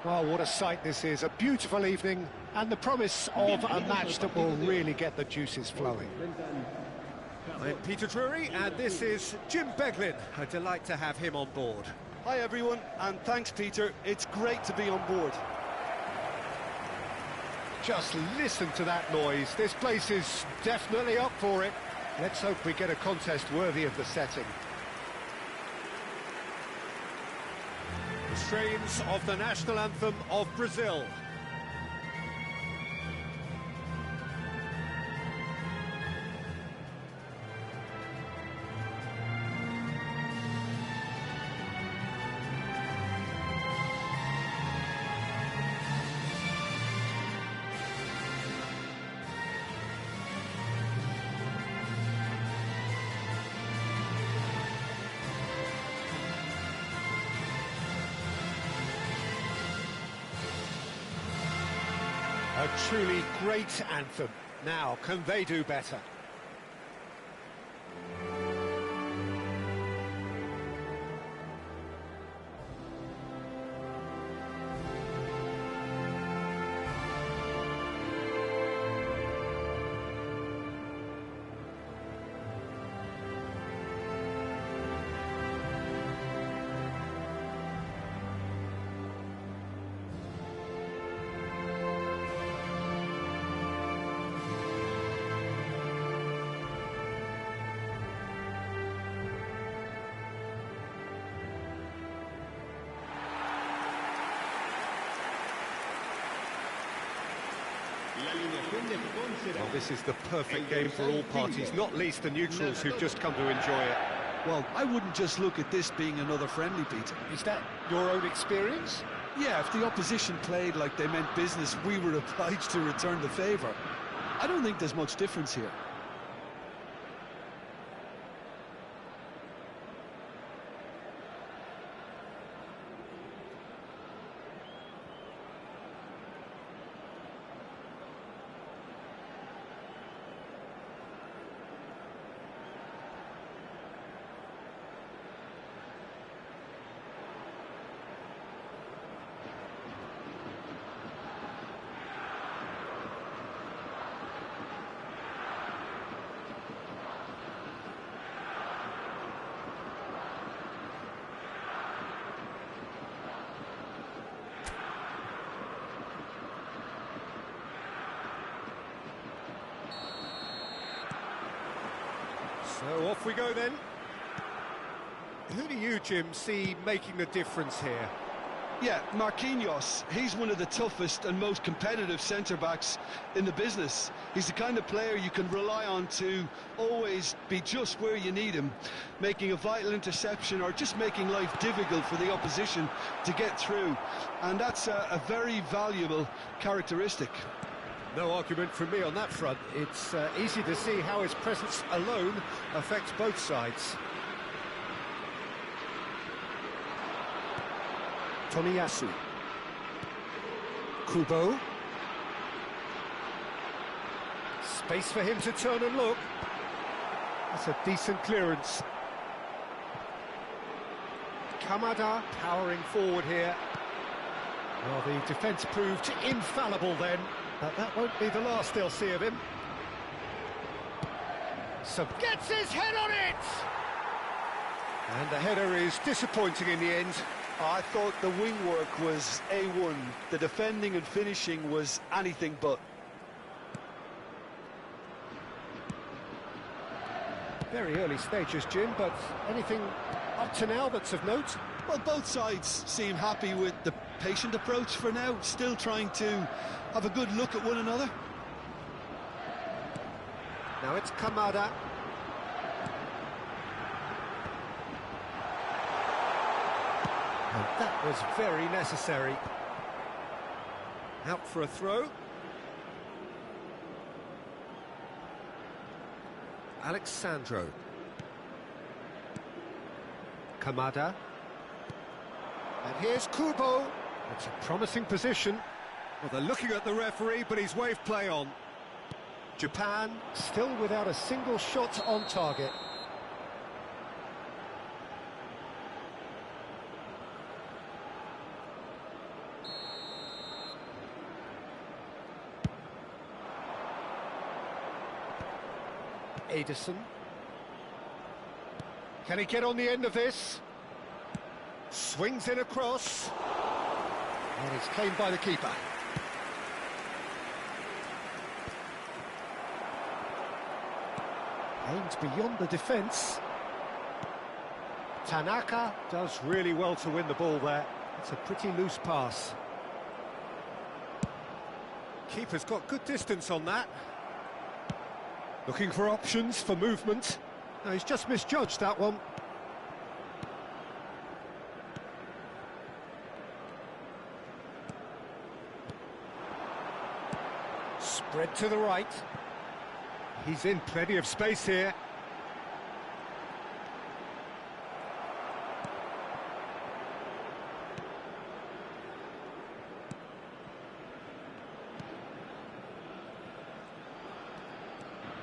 Well, what a sight this is. A beautiful evening and the promise of a match that will really get the juices flowing. I'm Peter Drury, and this is Jim Beglin. A delight to have him on board. Hi everyone, and thanks Peter. It's great to be on board. Just listen to that noise. This place is definitely up for it. Let's hope we get a contest worthy of the setting. The strains of the national anthem of Brazil. A truly great anthem. Now, can they do better? Well, this is the perfect game for all parties, not least the neutrals who've just come to enjoy it. Well, I wouldn't just look at this being another friendly, Peter. Is that your own experience? Yeah, if the opposition played like they meant business, we were obliged to return the favour. I don't think there's much difference here. So off we go then. Who do you, Jim, see making the difference here? Yeah, Marquinhos, he's one of the toughest and most competitive centre-backs in the business. He's the kind of player you can rely on to always be just where you need him, making a vital interception or just making life difficult for the opposition to get through. And that's a very valuable characteristic. No argument from me on that front. It's easy to see how his presence alone affects both sides. Toniyasu. Kubo. Space for him to turn and look. That's a decent clearance. Kamada powering forward here. Well, the defence proved infallible then. But that won't be the last they'll see of him. So gets his head on it! And the header is disappointing in the end. I thought the wing work was A1. The defending and finishing was anything but. Very early stages, Jim, but anything up to now that's of note? Well, both sides seem happy with the patient approach for now, still trying to have a good look at one another. Now it's Kamada. And that was very necessary. Out for a throw. Alexandro. Kamada. And here's Kubo. It's a promising position. Well, they're looking at the referee, but he's waved play on. Japan still without a single shot on target. Ederson. Can he get on the end of this? Swings in across. And it's claimed by the keeper. Aims beyond the defence. Tanaka does really well to win the ball there. It's a pretty loose pass. Keeper's got good distance on that. Looking for options for movement. No, he's just misjudged that one. Spread to the right. He's in plenty of space here.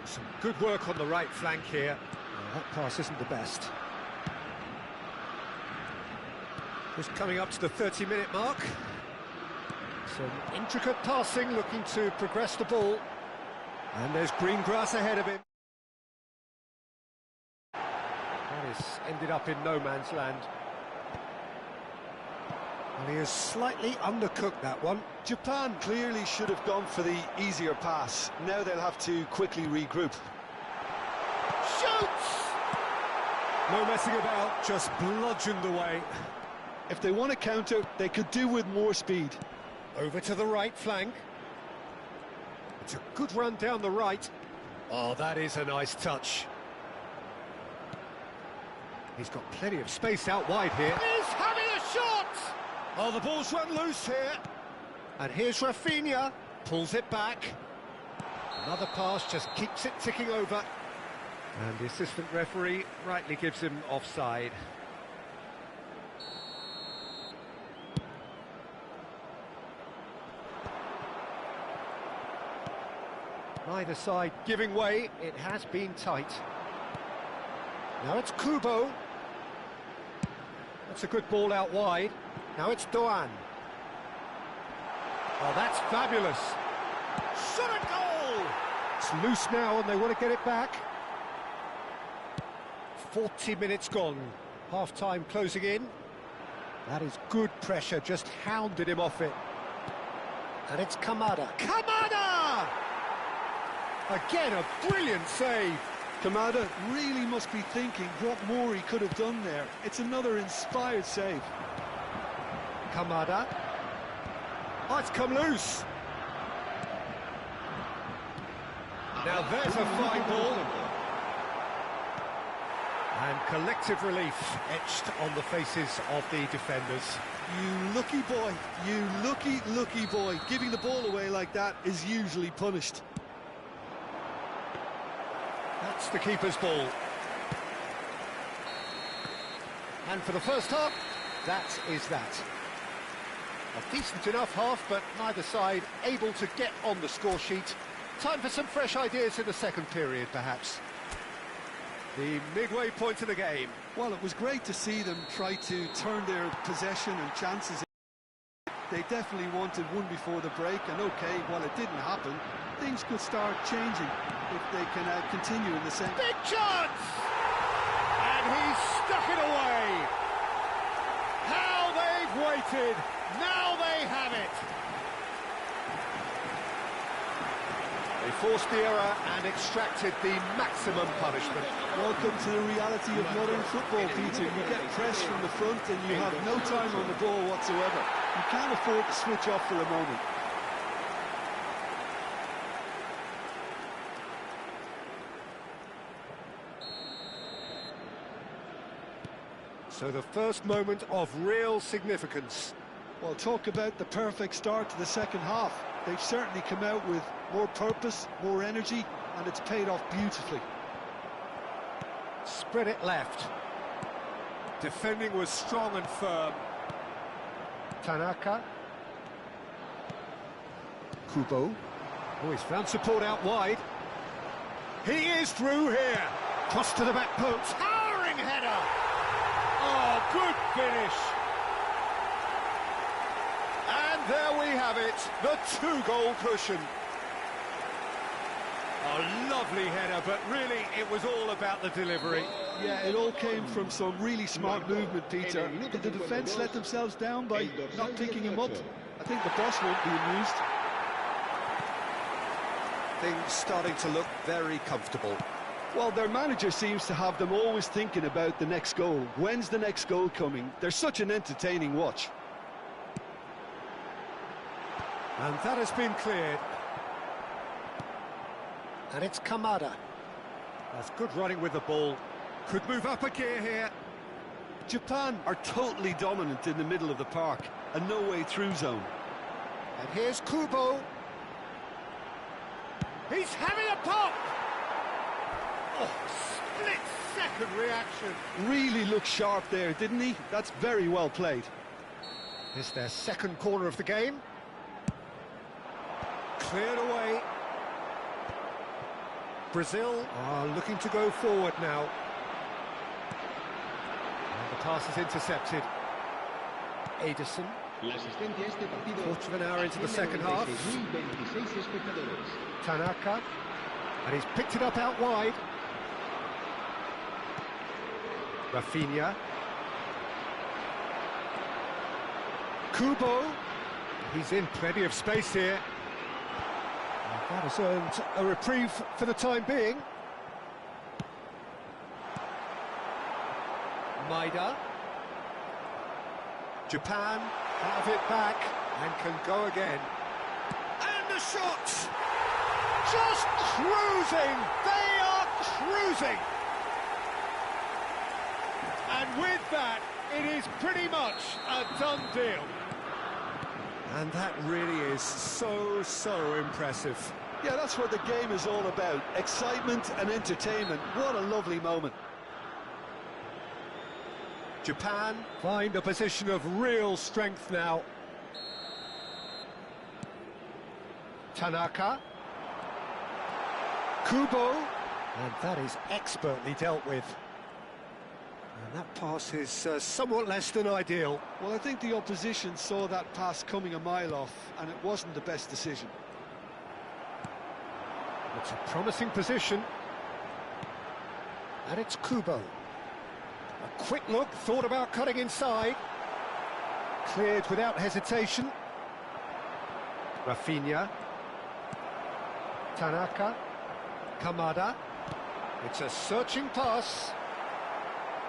Some good work on the right flank here. Oh, that pass isn't the best. Just coming up to the 30-minute mark. Some intricate passing, looking to progress the ball. And there's green grass ahead of him. That has ended up in no man's land. And he has slightly undercooked that one. Japan clearly should have gone for the easier pass. Now they'll have to quickly regroup. Shoots! No messing about, just bludgeoned away. If they want to counter, they could do with more speed. Over to the right flank. It's a good run down the right. Oh, that is a nice touch. He's got plenty of space out wide here. He's having a shot! Oh, the ball's run loose here. And here's Rafinha. Pulls it back. Another pass just keeps it ticking over. And the assistant referee rightly gives him offside. Neither side giving way. It has been tight. Now it's Kubo. That's a good ball out wide. Now it's Doan. Oh, that's fabulous. Shot a goal! It's loose now and they want to get it back. 40 minutes gone. Half-time closing in. That is good pressure, just hounded him off it. And it's Kamada. Kamada! Again, a brilliant save. Kamada really must be thinking what more he could have done there. It's another inspired save. Kamada. Oh, it's come loose. Now there's a fine ball. And collective relief etched on the faces of the defenders. You lucky boy, you lucky boy. Giving the ball away like that is usually punished. That's the keeper's ball. And for the first half, that is that. A decent enough half, but neither side able to get on the score sheet. Time for some fresh ideas in the second period, perhaps. The midway point of the game. Well, it was great to see them try to turn their possession and chances. They definitely wanted one before the break, and okay, while it didn't happen, things could start changing if they can continue in the same... Big chance! And he's stuck it away! How they've waited! Now they have it! They forced the error and extracted the maximum punishment. Welcome to the reality of modern football, Peter. You get press from the front and you have no time on the ball whatsoever. You can't afford to switch off for a moment. So the first moment of real significance. Well, talk about the perfect start to the second half. They've certainly come out with more purpose, more energy, and it's paid off beautifully. Spread it left. Defending was strong and firm. Tanaka. Kubo. Oh, he's found support out wide. He is through here. Cross to the back post. Towering header. Oh, good finish. And there we have it, the two-goal cushion. A lovely lovely header, but really it was all about the delivery. Yeah, it all came from some really smart movement, Peter. Did the defence let themselves down by not picking him up? I think the boss won't be amused. Things starting to look very comfortable. Well, their manager seems to have them always thinking about the next goal. When's the next goal coming? They're such an entertaining watch. And that has been cleared. And it's Kamada. That's good running with the ball. Could move up a gear here. Japan are totally dominant in the middle of the park. A no-way through zone. And here's Kubo. He's having a pop! Oh, split-second reaction. Really looked sharp there, didn't he? That's very well played. It's their second corner of the game. Cleared away. Brazil are looking to go forward now. And the pass is intercepted. Ederson. Quarter of an hour into the second half. Tanaka. And he's picked it up out wide. Rafinha. Kubo. He's in plenty of space here. That has earned a reprieve for the time being. Maida. Japan have it back and can go again. And the shot! Just cruising! They are cruising! And with that, it is pretty much a done deal. And that really is so impressive. Yeah, that's what the game is all about. Excitement and entertainment. What a lovely moment. Japan find a position of real strength now. Tanaka. Kubo. And that is expertly dealt with. And that pass is somewhat less than ideal. Well, I think the opposition saw that pass coming a mile off, and it wasn't the best decision. It's a promising position. And it's Kubo. A quick look, thought about cutting inside. Cleared without hesitation. Rafinha. Tanaka. Kamada. It's a searching pass.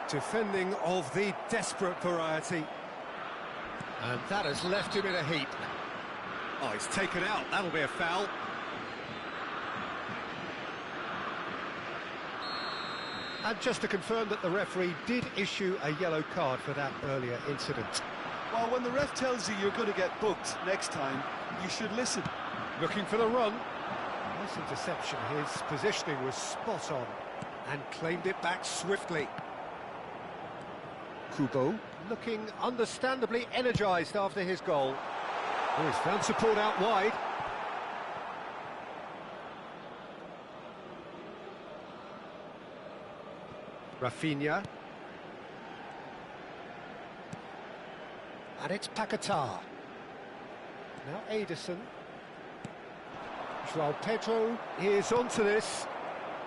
Defending of the desperate variety. And that has left him in a heap. Oh, he's taken out. That'll be a foul. And just to confirm that the referee did issue a yellow card for that earlier incident. Well, when the ref tells you you're going to get booked next time, you should listen. Looking for the run. Nice interception. His Positioning was spot on. And claimed it back swiftly. Kubo Looking understandably energised after his goal. Oh, he's found support out wide. Rafinha. And it's Paquetá. Now Ederson. João Pedro is onto this.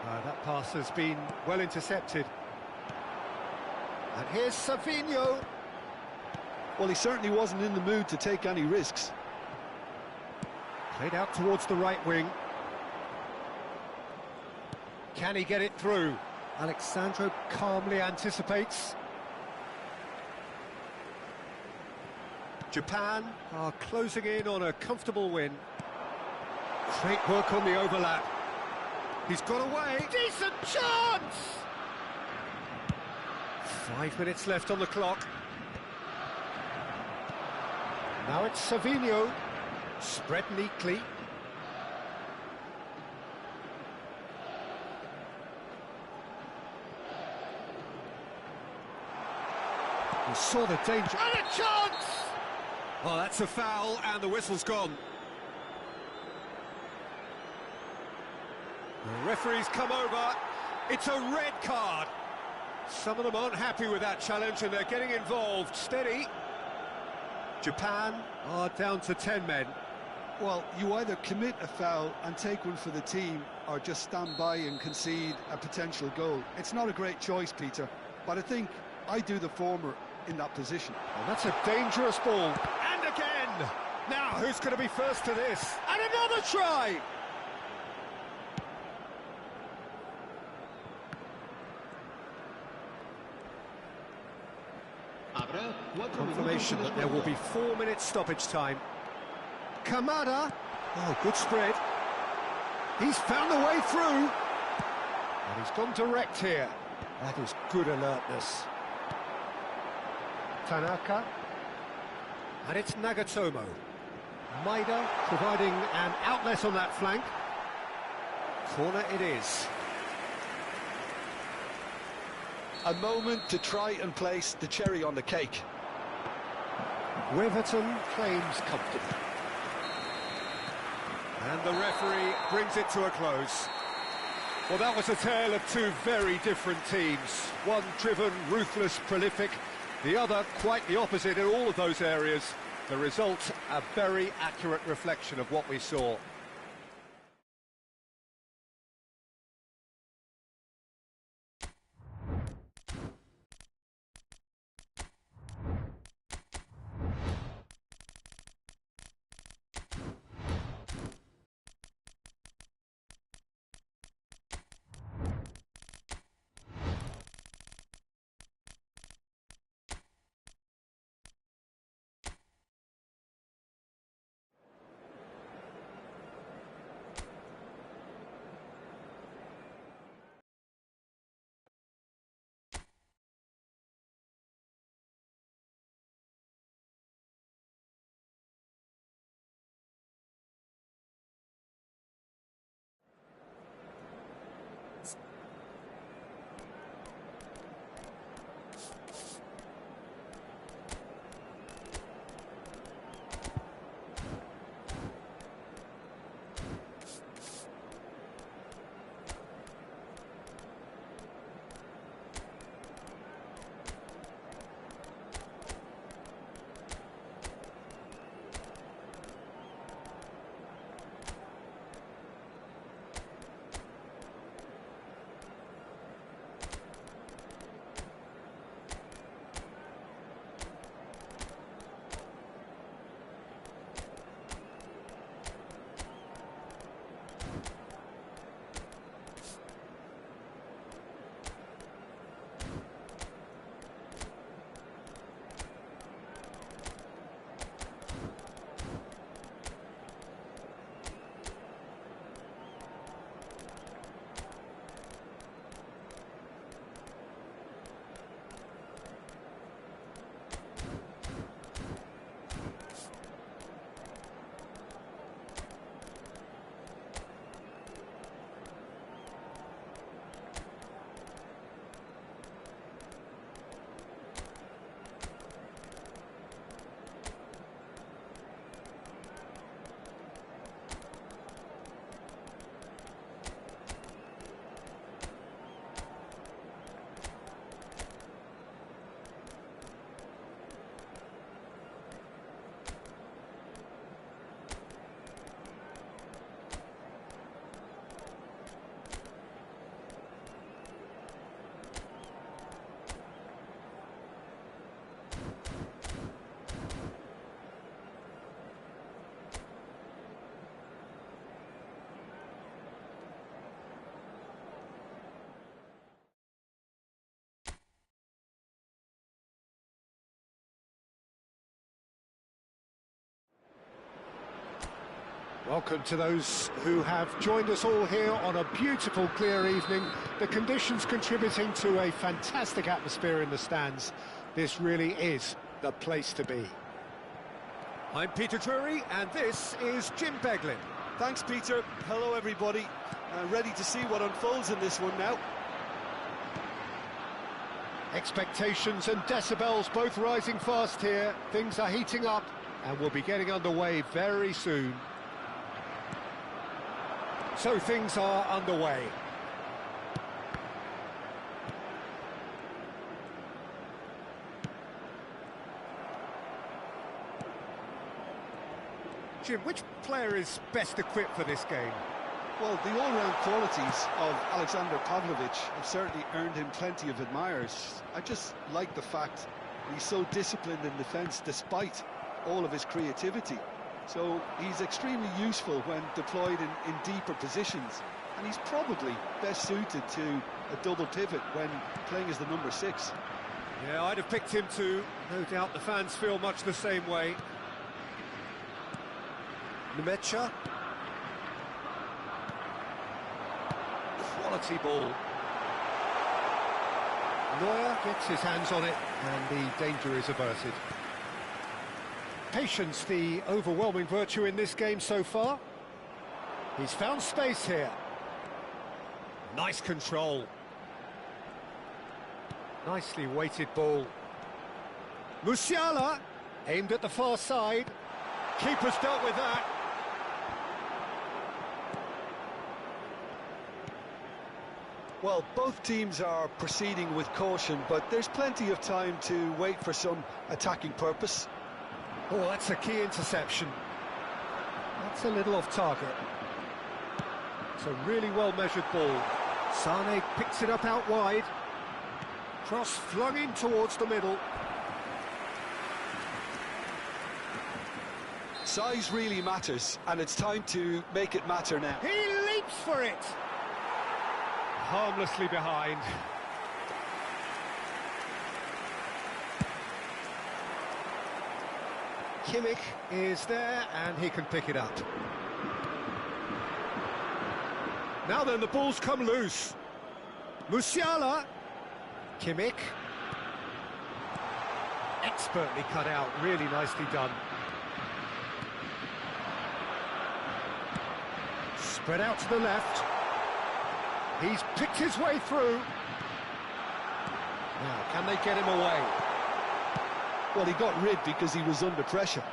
That pass has been well intercepted. And here's Savinho. Well, he certainly wasn't in the mood to take any risks. Played out towards the right wing. Can he get it through? Alexandro calmly anticipates. Japan are closing in on a comfortable win. Great work on the overlap. He's got away. Decent chance! 5 minutes left on the clock. Now it's Savinho. Spread neatly. He saw the danger. And a chance! Oh, that's a foul, and the whistle's gone. The referee's come over. It's a red card. Some of them aren't happy with that challenge, and they're getting involved. Steady. Japan are down to 10 men. Well, you either commit a foul and take one for the team, or just stand by and concede a potential goal. It's not a great choice, Peter, but I think I do the former in that position. And that's a dangerous ball. And again! Now, who's going to be first to this? And another try! Confirmation that there will be 4 minutes stoppage time. Kamada. Oh, good spread. He's found the way through. And he's gone direct here. That is good alertness. Tanaka. And it's Nagatomo. Maida providing an outlet on that flank. Corner it is. A moment to try and place the cherry on the cake. Weverton claims comfortably. And the referee brings it to a close. Well, that was a tale of two very different teams. One driven, ruthless, prolific. The other quite the opposite in all of those areas. The result, a very accurate reflection of what we saw. Welcome to those who have joined us all here on a beautiful, clear evening. The conditions contributing to a fantastic atmosphere in the stands. This really is the place to be. I'm Peter Drury, and this is Jim Beglin. Thanks, Peter. Hello, everybody. Ready to see what unfolds in this one now. Expectations and decibels both rising fast here. Things are heating up, and we'll be getting underway very soon. So things are underway. Jim, which player is best equipped for this game? Well, the all-round qualities of Alexander Pavlovich have certainly earned him plenty of admirers. I just like the fact he's so disciplined in defence despite all of his creativity. So he's extremely useful when deployed in deeper positions, and he's probably best suited to a double pivot when playing as the number 6. Yeah, I'd have picked him too. No doubt the fans feel much the same way. Nemecha. Quality ball. Neuer gets his hands on it, and the danger is averted. Patience, the overwhelming virtue in this game so far. He's found space here. Nice control. Nicely weighted ball. Musiala, aimed at the far side. Keeper's dealt with that. Well, both teams are proceeding with caution, but there's plenty of time to wait for some attacking purpose. Oh, that's a key interception. That's a little off target. It's a really well-measured ball. Sane picks it up out wide. Cross flung in towards the middle. Size really matters, and it's time to make it matter now. He leaps for it. Harmlessly behind. Kimmich is there, and he can pick it up. Now then, the ball's come loose. Musiala. Kimmich. Expertly cut out, really nicely done. Spread out to the left. He's picked his way through. Now, can they get him away? Well, he got rid because he was under pressure.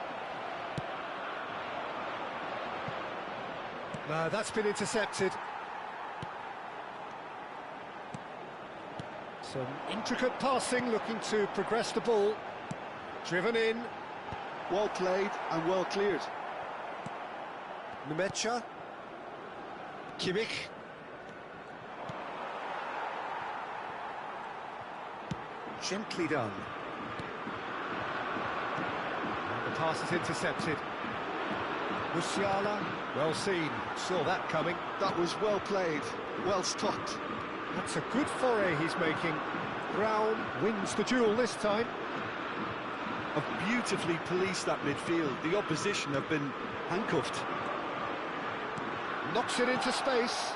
No, that's been intercepted. Some intricate passing, looking to progress the ball. Driven in. Well played and well cleared. Nemecha. Kimmich. Gently done. And the pass is intercepted. Musiala, well seen, saw that coming. That was well played, well stopped. That's a good foray he's making. Brown wins the duel this time. Have beautifully policed that midfield. The opposition have been handcuffed. Knocks it into space.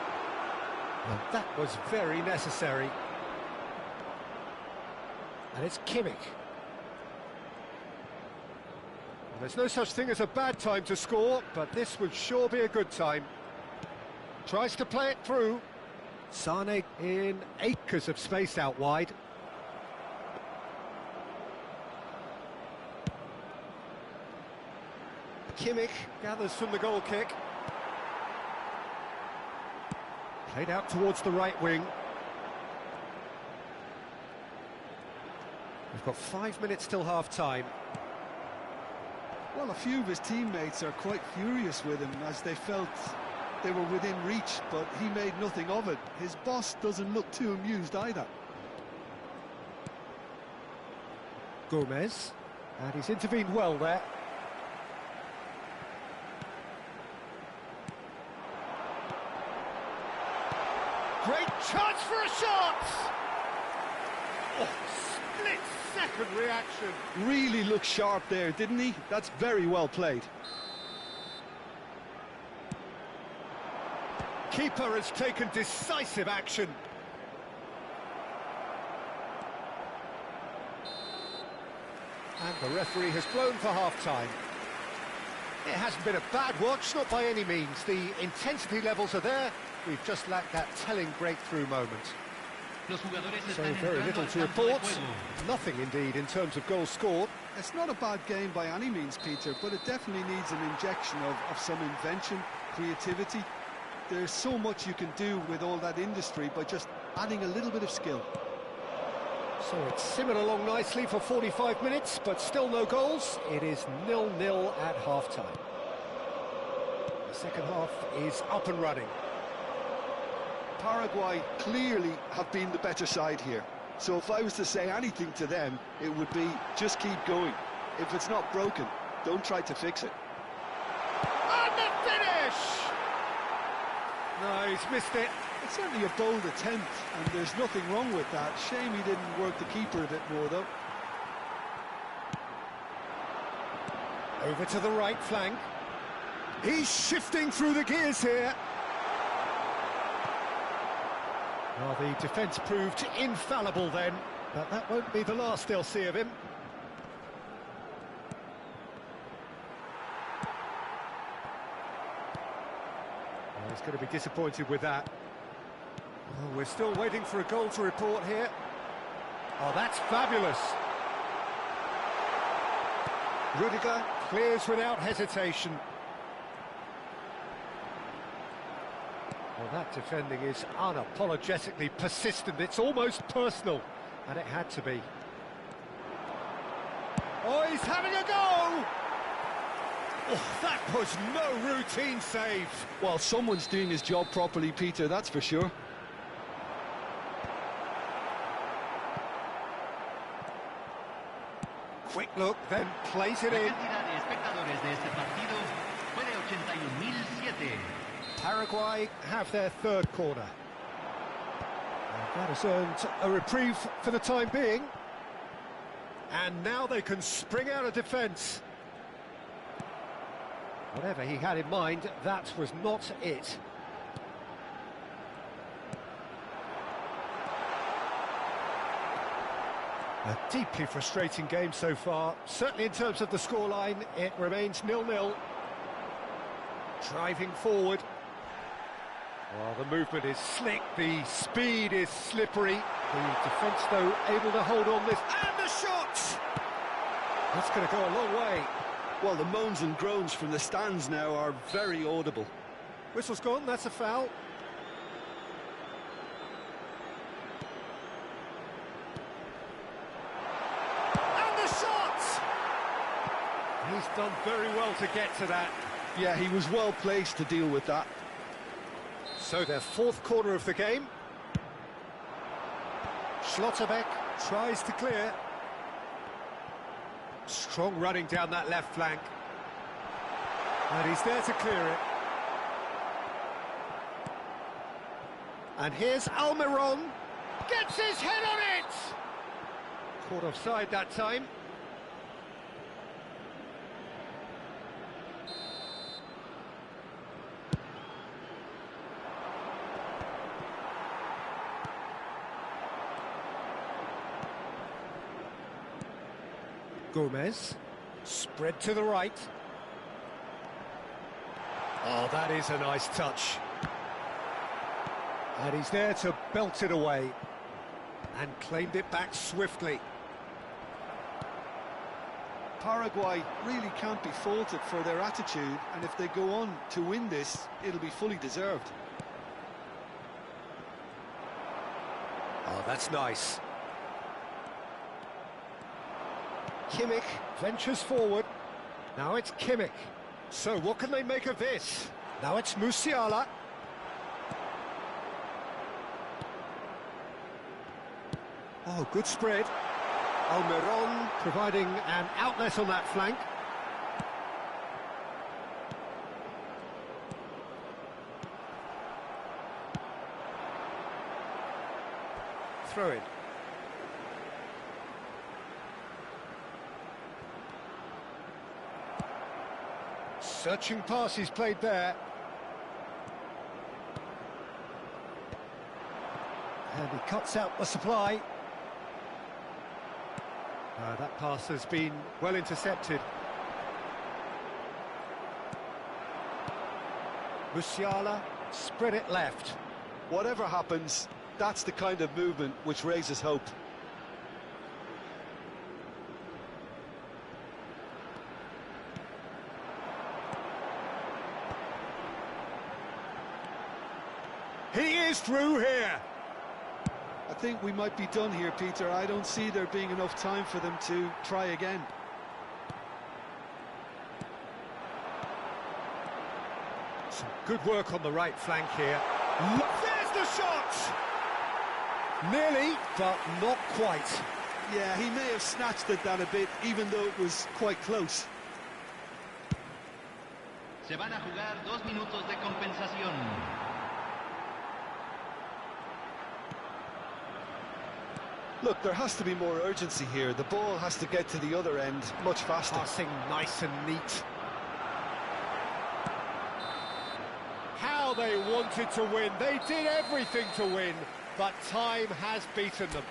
And that was very necessary. And it's Kimmich. Well, there's no such thing as a bad time to score, but this would sure be a good time. Tries to play it through. Sane in acres of space out wide. Kimmich gathers from the goal kick. Played out towards the right wing. We've got 5 minutes till half-time. Well, a few of his teammates are quite furious with him as they felt they were within reach, but he made nothing of it. His boss doesn't look too amused either. Gomez, and he's intervened well there. Great chance for a shot! Oh, split-second reaction. Really looked sharp there, didn't he? That's very well played. Keeper has taken decisive action. And the referee has blown for half-time. It hasn't been a bad watch, not by any means. The intensity levels are there. We've just lacked that telling breakthrough moment. So very little to report. Nothing indeed in terms of goals scored. It's not a bad game by any means, Peter, but it definitely needs an injection of some invention, creativity. There's so much you can do with all that industry by just adding a little bit of skill. So it's simmered along nicely for 45 minutes, but still no goals. It is 0-0 at half-time. The second half is up and running. Paraguay clearly have been the better side here. So if I was to say anything to them, it would be just keep going. If it's not broken, don't try to fix it. And the finish! No, he's missed it. It's certainly a bold attempt, and there's nothing wrong with that. Shame he didn't work the keeper a bit more, though. Over to the right flank. He's shifting through the gears here. Well, the defence proved infallible then, but that won't be the last they'll see of him. Well, he's going to be disappointed with that. Well, we're still waiting for a goal to report here. Oh, that's fabulous. Rudiger clears without hesitation. Well, that defending is unapologetically persistent. It's almost personal, and it had to be. Oh, he's having a go! Oh, that was no routine save. Well, someone's doing his job properly, Peter, that's for sure. Quick look, then plays it in. Paraguay have their third corner. And that has earned a reprieve for the time being. And now they can spring out of defence. Whatever he had in mind, that was not it. A deeply frustrating game so far. Certainly in terms of the scoreline, it remains 0-0. Driving forward. Well, the movement is slick, the speed is slippery. The defence, though, able to hold on this. And the shot! That's going to go a long way. Well, the moans and groans from the stands now are very audible. Whistle's gone, that's a foul. And the shot! He's done very well to get to that. Yeah, he was well placed to deal with that. So their fourth corner of the game. Schlotterbeck tries to clear. Strong running down that left flank. And he's there to clear it. And here's Almiron. Gets his head on it! Caught offside that time. Gomez, spread to the right. Oh, that is a nice touch. And he's there to belt it away. And claimed it back swiftly. Paraguay really can't be faulted for their attitude, and if they go on to win this, it'll be fully deserved. Oh, that's nice. Kimmich ventures forward. Now it's Kimmich. So what can they make of this? Now it's Musiala. Oh, good spread. Almiron providing an outlet on that flank. Throw it. Searching pass he's played there. And he cuts out the supply. That pass has been well intercepted. Musiala spread it left. Whatever happens, that's the kind of movement which raises hope. He is through here. I think we might be done here, Peter. I don't see there being enough time for them to try again. Good work on the right flank here. There's the shot! Nearly, but not quite. Yeah, he may have snatched at that a bit, even though it was quite close. Se van a jugar 2 minutos de compensación. Look, there has to be more urgency here. The ball has to get to the other end much faster. Passing nice and neat. How they wanted to win. They did everything to win, but time has beaten them.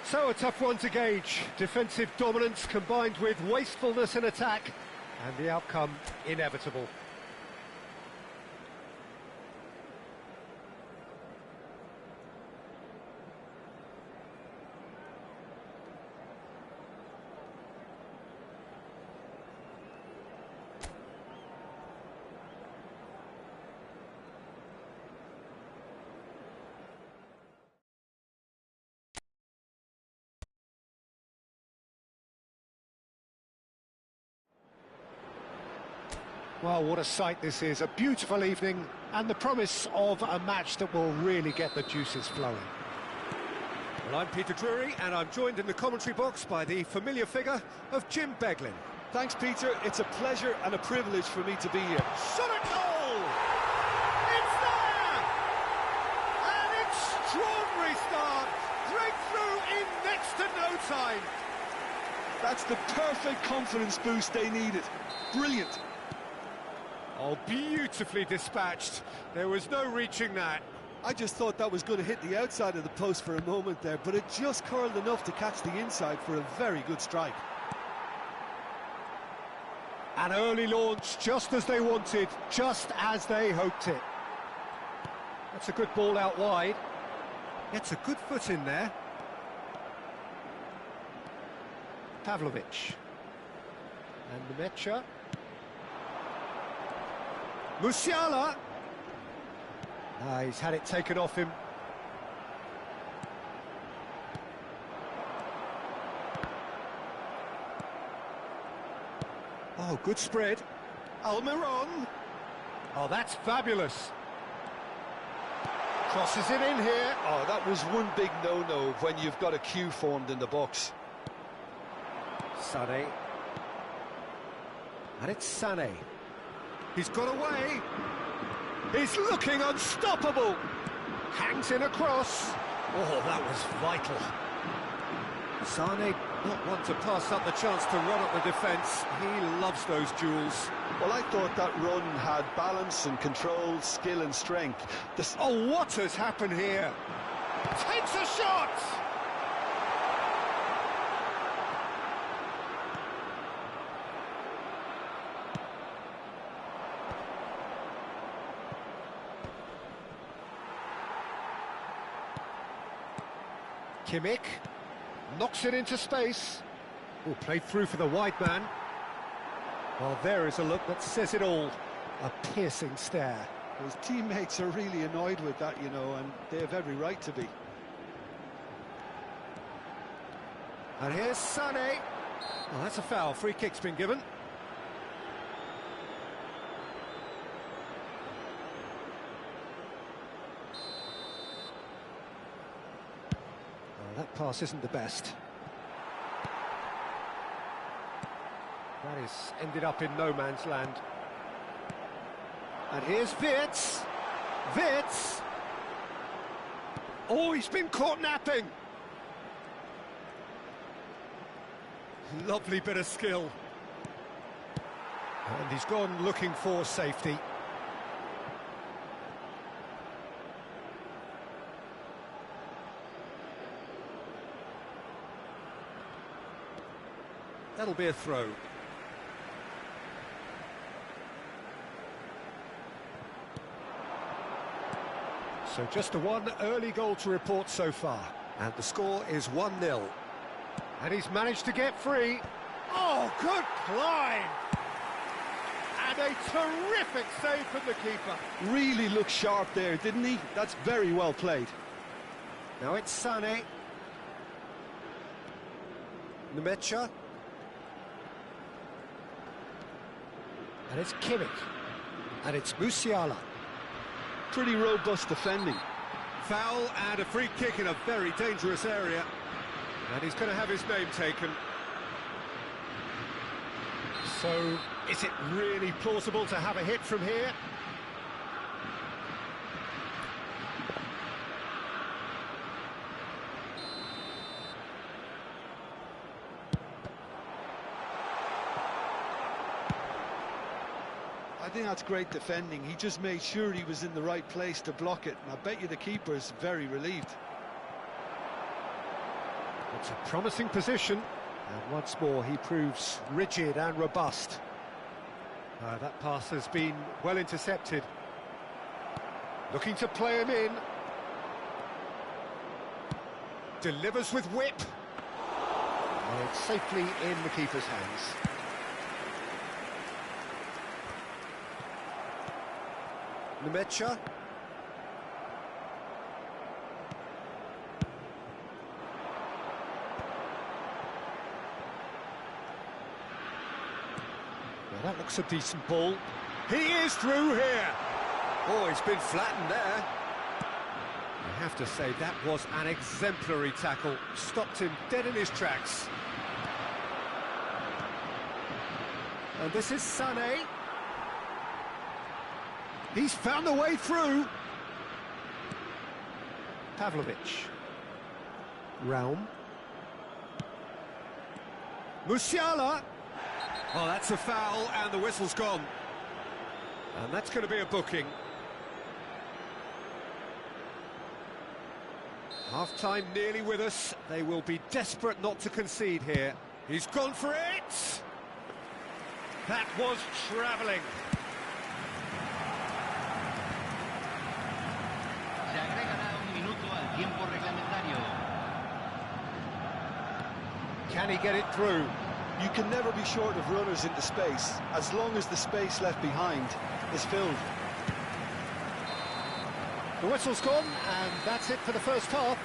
So a tough one to gauge. Defensive dominance combined with wastefulness in attack, and the outcome inevitable. Well, what a sight this is. A beautiful evening and the promise of a match that will really get the juices flowing. Well, I'm Peter Drury and I'm joined in the commentary box by the familiar figure of Jim Beglin. Thanks, Peter. It's a pleasure and a privilege for me to be here. Shot at goal! It's there! An extraordinary start! Breakthrough in next to no time! That's the perfect confidence boost they needed. Brilliant. Oh, beautifully dispatched. There was no reaching that. I just thought that was going to hit the outside of the post for a moment there, but it just curled enough to catch the inside for a very good strike. An early launch, just as they wanted, just as they hoped it. That's a good ball out wide. Gets a good foot in there. Pavlovic. And the Mecha. Musiala. He's had it taken off him. Oh, good spread. Almiron. Oh, that's fabulous. Crosses it in here. Oh, that was one big no-no when you've got a queue formed in the box. Sané. And it's Sané. He's got away. He's looking unstoppable. Hangs in a cross. Oh, that was vital. Sané, not one to pass up the chance to run up the defence. He loves those duels. Well, I thought that run had balance and control, skill and strength. Oh, what has happened here? Takes a shot! Kimmich knocks it into space. Oh, played through for the wide man. Well, there is a look that says it all. A piercing stare. His teammates are really annoyed with that, you know, and they have every right to be. And here's Sané. Well, that's a foul. Free kick's been given. That pass isn't the best. That is ended up in no man's land. And here's Wirtz. Wirtz. Oh, he's been caught napping. Lovely bit of skill. And he's gone looking for safety. That'll be a throw. So just the one early goal to report so far. And the score is 1-0. And he's managed to get free. Oh, good climb! And a terrific save from the keeper. Really looked sharp there, didn't he? That's very well played. Now it's Sané. Nemecha. And it's Kimmich. And it's Musiala. Pretty robust defending. Foul and a free kick in a very dangerous area. And he's going to have his name taken. So, is it really plausible to have a hit from here? I think that's great defending. He just made sure he was in the right place to block it. And I bet you the keeper's very relieved. It's a promising position. And once more, he proves rigid and robust. That pass has been well intercepted. Looking to play him in. Delivers with whip. And it's safely in the keeper's hands. Numecha. Well, that looks a decent ball. He is through here. Oh, he's been flattened there. I have to say, that was an exemplary tackle. Stopped him dead in his tracks. And this is Sané. He's found a way through. Pavlovic. Raum. Musiala. Oh, that's a foul, and the whistle's gone. And that's going to be a booking. Half-time nearly with us. They will be desperate not to concede here. He's gone for it! That was travelling. Se agregará un minuto al tiempo reglamentario. Can he get it through? You can never be short of runners into space, as long as the space left behind is filled. The whistle's gone, and that's it for the first half.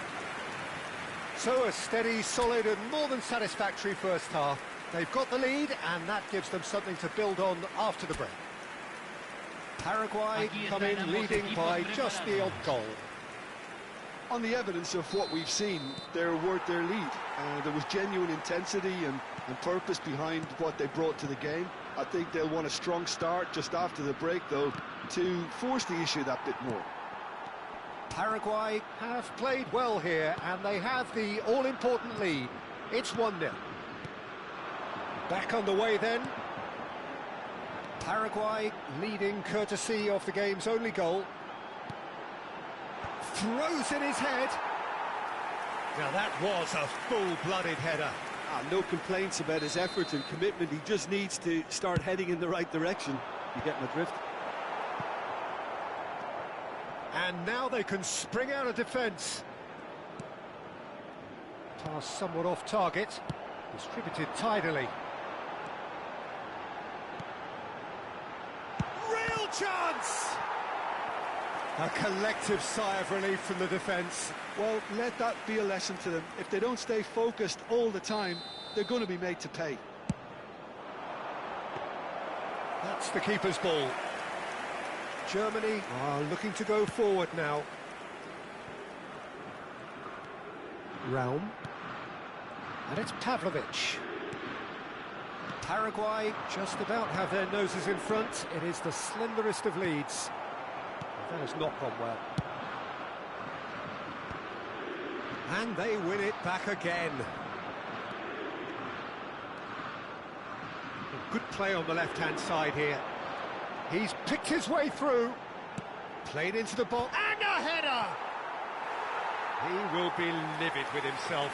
So a steady, solid and more than satisfactory first half. They've got the lead, and that gives them something to build on after the break. Paraguay come in leading by just the odd goal. On the evidence of what we've seen, they're worth their lead. There was genuine intensity and purpose behind what they brought to the game. I think they'll want a strong start just after the break, though, to force the issue that bit more. Paraguay have played well here, and they have the all-important lead. It's 1-0. Back underway then. Paraguay leading courtesy of the game's only goal. Throws in his head. Now that was a full-blooded header. No complaints about his effort and commitment. He just needs to start heading in the right direction. You get my drift? And now they can spring out of defence. Pass somewhat off target. Distributed tidily. Real chance! A collective sigh of relief from the defence. Well, let that be a lesson to them. If they don't stay focused all the time, they're going to be made to pay. That's the keeper's ball. Germany are looking to go forward now. Raum. And it's Pavlovic. Paraguay just about have their noses in front. It is the slenderest of leads. That has not gone well. And they win it back again. A good play on the left-hand side here. He's picked his way through. Played into the box. And a header! He will be livid with himself.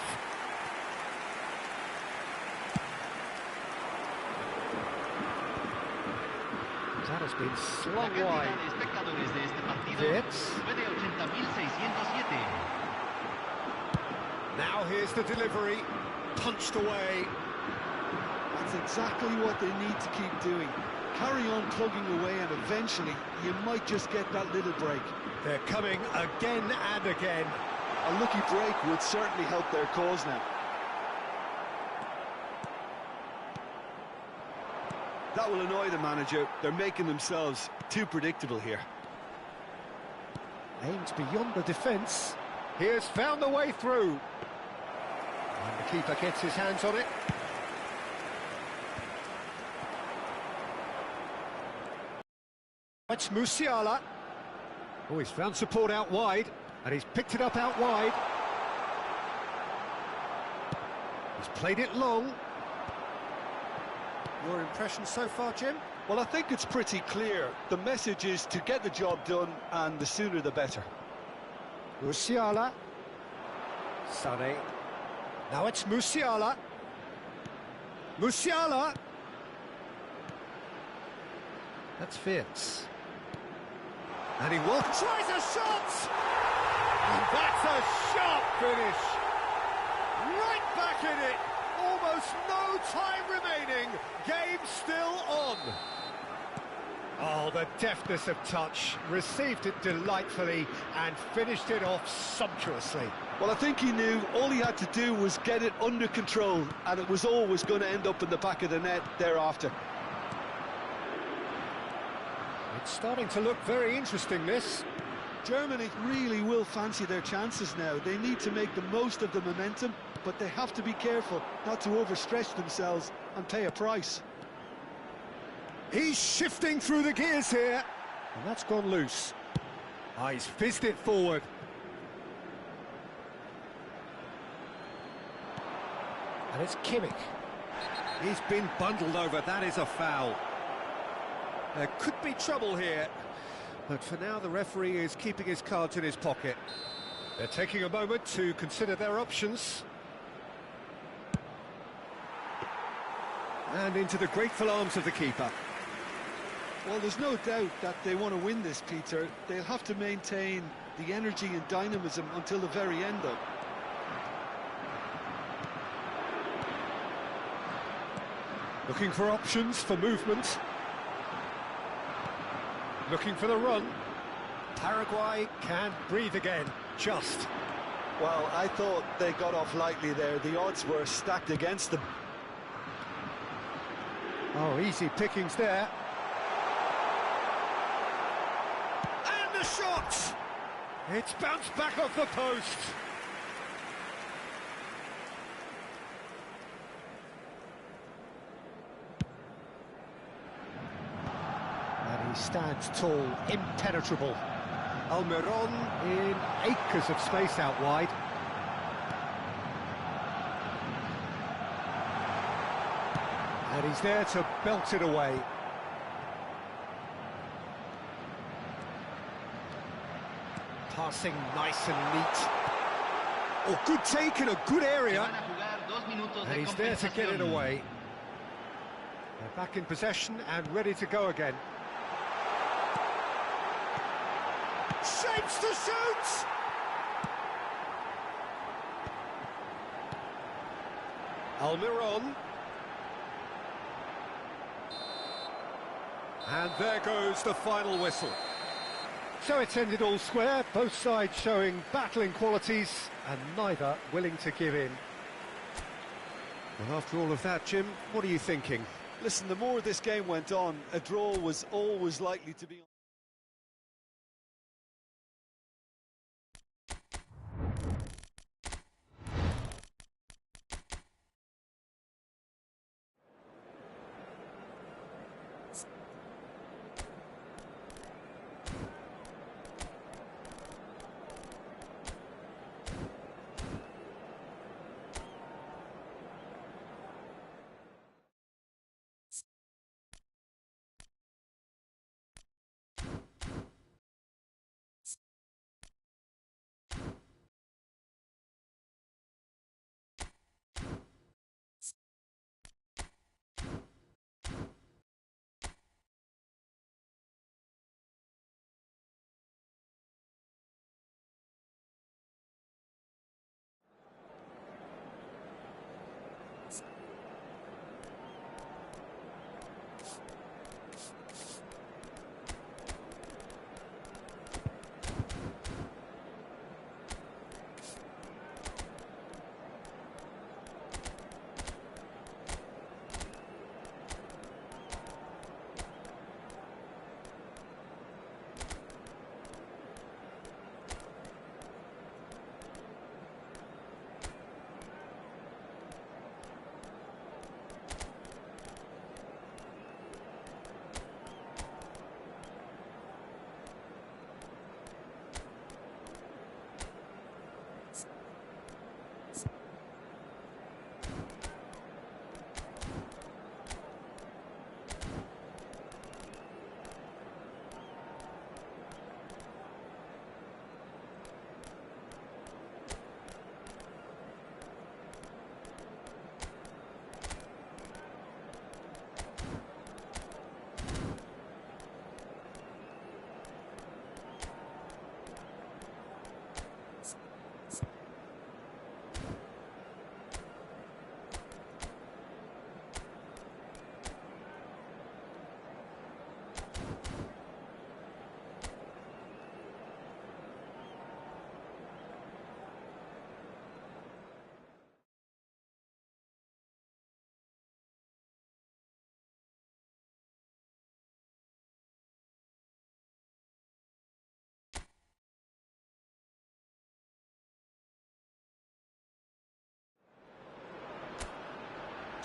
That has been slung wide. Fitz. Now here's the delivery. Punched away. That's exactly what they need to keep doing. Carry on plugging away, and eventually you might just get that little break. They're coming again and again. A lucky break would certainly help their cause now. That will annoy the manager. They're making themselves too predictable here. Aims beyond the defence. He has found the way through. And the keeper gets his hands on it. It's Musiala. Oh, he's found support out wide, and he's picked it up out wide. He's played it long. Your impression so far, Jim? Well, I think it's pretty clear. The message is to get the job done, and the sooner the better. Musiala. Sané. Now it's Musiala. Musiala. That's fierce. And he will tries a shot! And that's a sharp finish! Right back in it! Almost no time remaining. Game still on. Oh, the deftness of touch. Received it delightfully and finished it off sumptuously. Well, I think he knew all he had to do was get it under control, and it was always going to end up in the back of the net thereafter. It's starting to look very interesting, this. Germany really will fancy their chances now. They need to make the most of the momentum, but they have to be careful not to overstretch themselves and pay a price. He's shifting through the gears here. And that's gone loose. Ah, he's fizzed it forward. And it's Kimmich. He's been bundled over. That is a foul. There could be trouble here. But for now, the referee is keeping his cards in his pocket. They're taking a moment to consider their options. And into the grateful arms of the keeper. Well, there's no doubt that they want to win this, Peter. They'll have to maintain the energy and dynamism until the very end, though. Looking for options for movement. Looking for the run. Paraguay can breathe again, just. Well, I thought they got off lightly there. The odds were stacked against them. Oh, easy pickings there. And the shot! It's bounced back off the post. And he stands tall, impenetrable. Almiron in acres of space out wide. And he's there to belt it away. Passing nice and neat. Oh, good take in a good area. And he's there to get it away. They're back in possession and ready to go again. Shapes to shoot! Almiron. And there goes the final whistle. So it's ended all square, both sides showing battling qualities and neither willing to give in. Well, after all of that, Jim, what are you thinking? Listen, the more this game went on, a draw was always likely to be...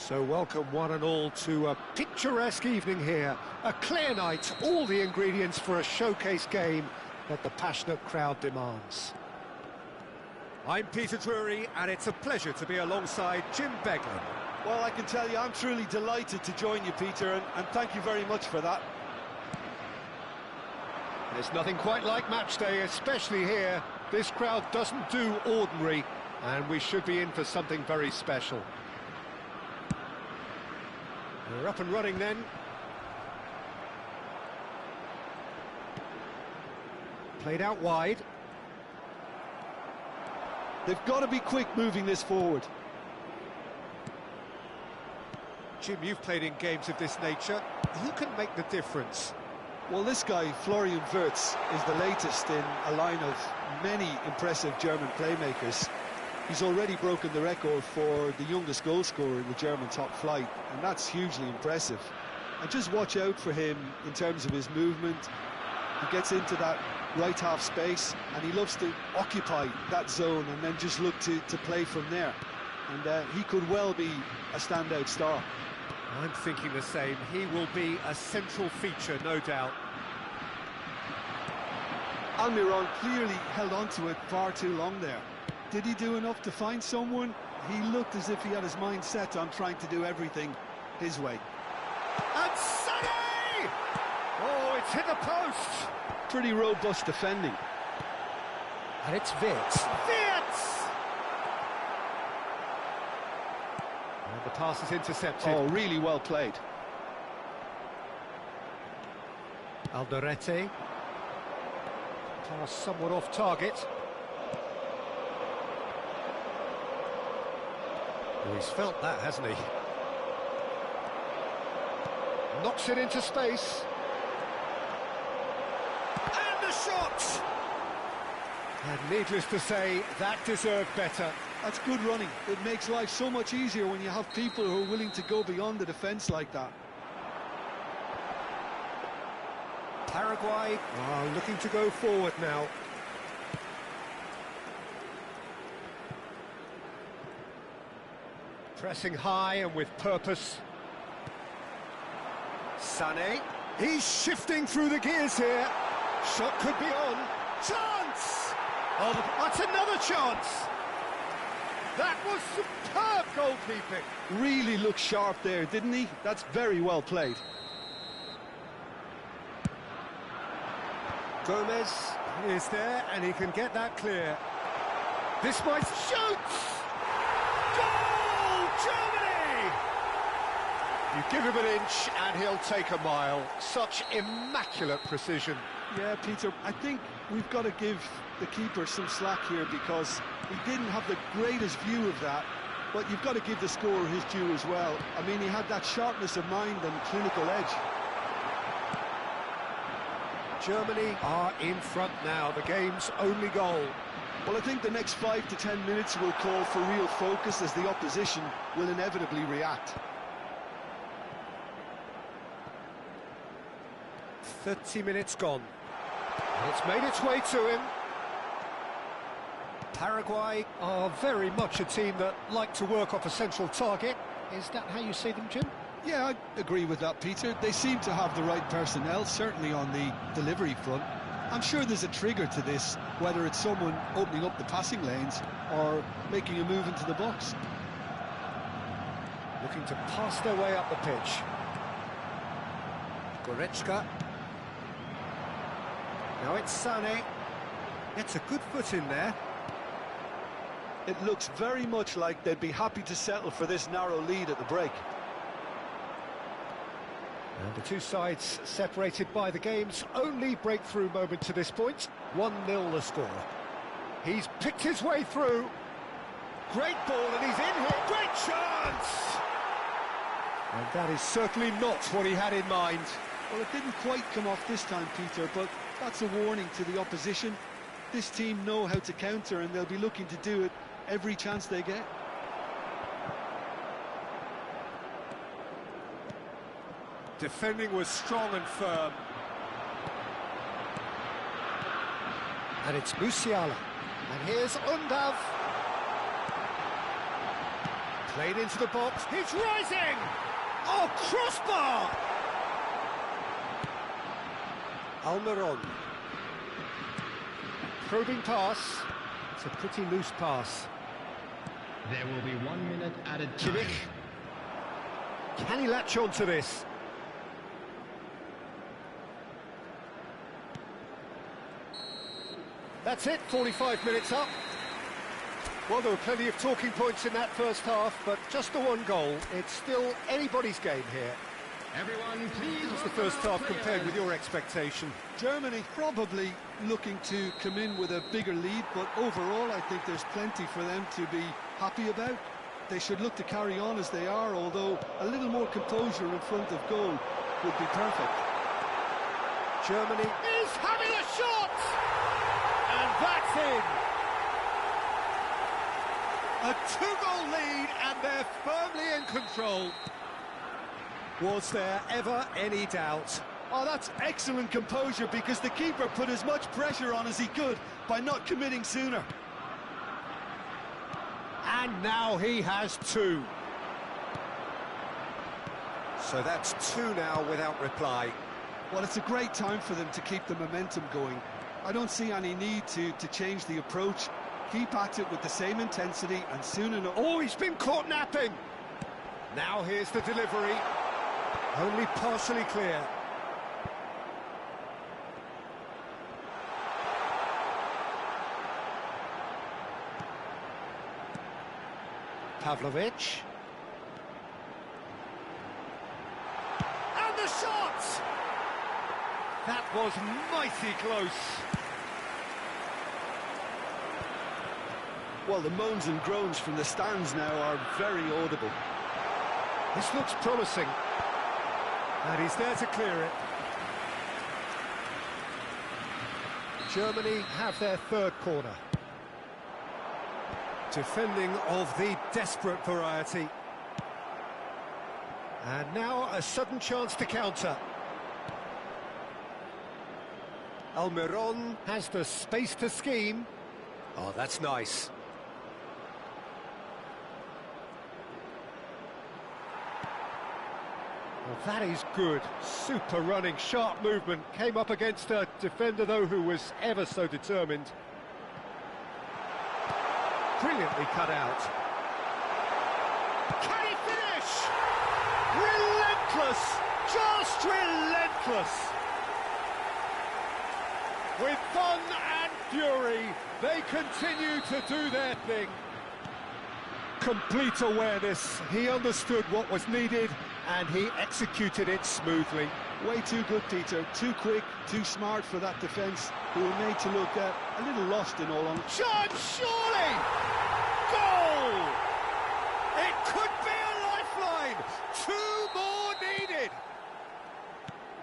So welcome one and all to a picturesque evening here. A clear night, all the ingredients for a showcase game that the passionate crowd demands. I'm Peter Drury, and it's a pleasure to be alongside Jim Beglin. Well, I can tell you, I'm truly delighted to join you, Peter, and thank you very much for that. There's nothing quite like match day, especially here. This crowd doesn't do ordinary, and we should be in for something very special. We're up and running then. Played out wide. They've got to be quick moving this forward. Jim, you've played in games of this nature. Who can make the difference? Well, this guy, Florian Wirtz, is the latest in a line of many impressive German playmakers. He's already broken the record for the youngest goal scorer in the German top flight, and that's hugely impressive. And just watch out for him in terms of his movement. He gets into that right half space, and he loves to occupy that zone and then just look to play from there. And he could well be a standout star. I'm thinking the same. He will be a central feature, no doubt. Almiron clearly held on to it far too long there. Did he do enough to find someone? He looked as if he had his mind set on trying to do everything his way. And Sané! Oh, it's hit the post! Pretty robust defending. And it's Wirtz. Wirtz! And the pass is intercepted. Oh, really well played. Alderete. Pass somewhat off target. Well, he's felt that, hasn't he? Knocks it into space. And the shot! And needless to say, that deserved better. That's good running. It makes life so much easier when you have people who are willing to go beyond the defence like that. Paraguay are looking to go forward now. Pressing high and with purpose. Sané. He's shifting through the gears here. Shot could be on. Chance! Oh, that's another chance! That was superb goalkeeping. Really looked sharp there, didn't he? That's very well played. Gomez is there, and he can get that clear. This might shoot! Goal! Germany! You give him an inch, and he'll take a mile. Such immaculate precision. Yeah, Peter, I think we've got to give the keeper some slack here because he didn't have the greatest view of that, but you've got to give the scorer his due as well. I mean, he had that sharpness of mind and clinical edge. Germany are in front now, the game's only goal. Well, I think the next 5 to 10 minutes will call for real focus as the opposition will inevitably react. 30 minutes gone. And it's made its way to him. Paraguay are very much a team that like to work off a central target. Is that how you see them, Jim? Yeah, I agree with that, Peter. They seem to have the right personnel, certainly on the delivery front. I'm sure there's a trigger to this, whether it's someone opening up the passing lanes or making a move into the box. Looking to pass their way up the pitch. Goretzka. Now it's Sané. Gets a good foot in there. It looks very much like they'd be happy to settle for this narrow lead at the break. And the two sides separated by the game's only breakthrough moment to this point. 1-0 the score. He's picked his way through. Great ball, and he's in here. Great chance! And that is certainly not what he had in mind. Well, it didn't quite come off this time, Peter, but that's a warning to the opposition. This team know how to counter, and they'll be looking to do it every chance they get. Defending was strong and firm. And it's Musiala. And here's Undav. Played into the box, he's rising! Oh, crossbar! Almiron. Probing pass. It's a pretty loose pass. There will be 1 minute added time. Kimmich. Can he latch on to this? That's it, 45 minutes up. Well, there were plenty of talking points in that first half, but just the one goal. It's still anybody's game here. Everyone, please. What's the first half compared with your expectation? Germany probably looking to come in with a bigger lead, but overall I think there's plenty for them to be happy about. They should look to carry on as they are, although a little more composure in front of goal would be perfect. Germany is having a shot! And that's in! A two-goal lead, and they're firmly in control. Was there ever any doubt? Oh, that's excellent composure, because the keeper put as much pressure on as he could by not committing sooner. And now he has two. So that's two now without reply. Well, it's a great time for them to keep the momentum going. I don't see any need to change the approach. Keep at it with the same intensity, and soon enough... Oh, he's been caught napping! Now here's the delivery. Only partially clear. Pavlovic. And the shot! That was mighty close. Well, the moans and groans from the stands now are very audible. This looks promising. And he's there to clear it. Germany have their third corner. Defending of the desperate variety. And now a sudden chance to counter. Almiron has the space to scheme. Oh, that's nice. Well, that is good. Super running, sharp movement. Came up against a defender, though, who was ever so determined. Brilliantly cut out. Can he finish? Relentless! Just relentless! With fun and fury, they continue to do their thing. Complete awareness. He understood what was needed, and he executed it smoothly. Way too good, Peter. Too quick, too smart for that defence, who were made to look a little lost in all honesty. Chance, surely! Goal! It could be a lifeline! Two more needed!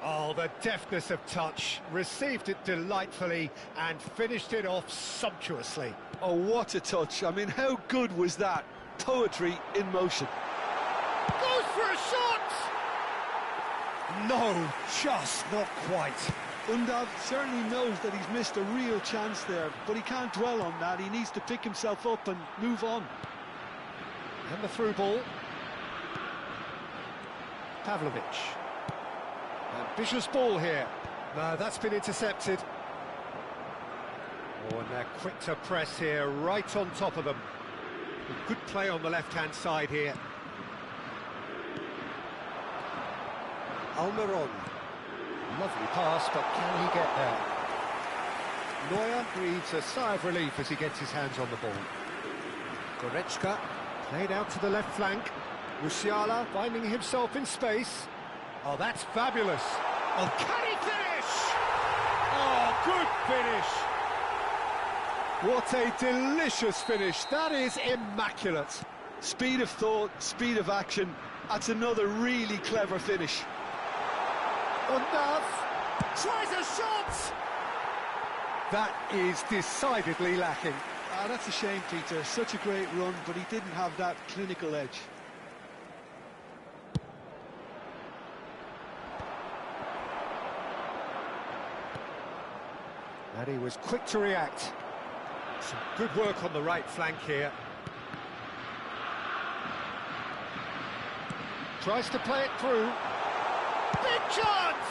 Oh, the deftness of touch. Received it delightfully and finished it off sumptuously. Oh, what a touch. I mean, how good was that? Poetry in motion. Goes for a shot! No, just not quite. Undav certainly knows that he's missed a real chance there, but he can't dwell on that. He needs to pick himself up and move on. And the through ball. Pavlovic. Ambitious ball here. No, that's been intercepted. Oh, and they're quick to press here, right on top of them. Good play on the left-hand side here. Almiron. Lovely pass, but can he get there? Neuer breathes a sigh of relief as he gets his hands on the ball. Goretzka played out to the left flank. Musiala finding himself in space. Oh, that's fabulous. Oh, can he finish? Oh, good finish. What a delicious finish. That is immaculate. Speed of thought, speed of action. That's another really clever finish. Undav tries a shot. That is decidedly lacking. Ah, that's a shame, Peter. Such a great run, but he didn't have that clinical edge. And he was quick to react. Some good work on the right flank here. Tries to play it through. Big chance!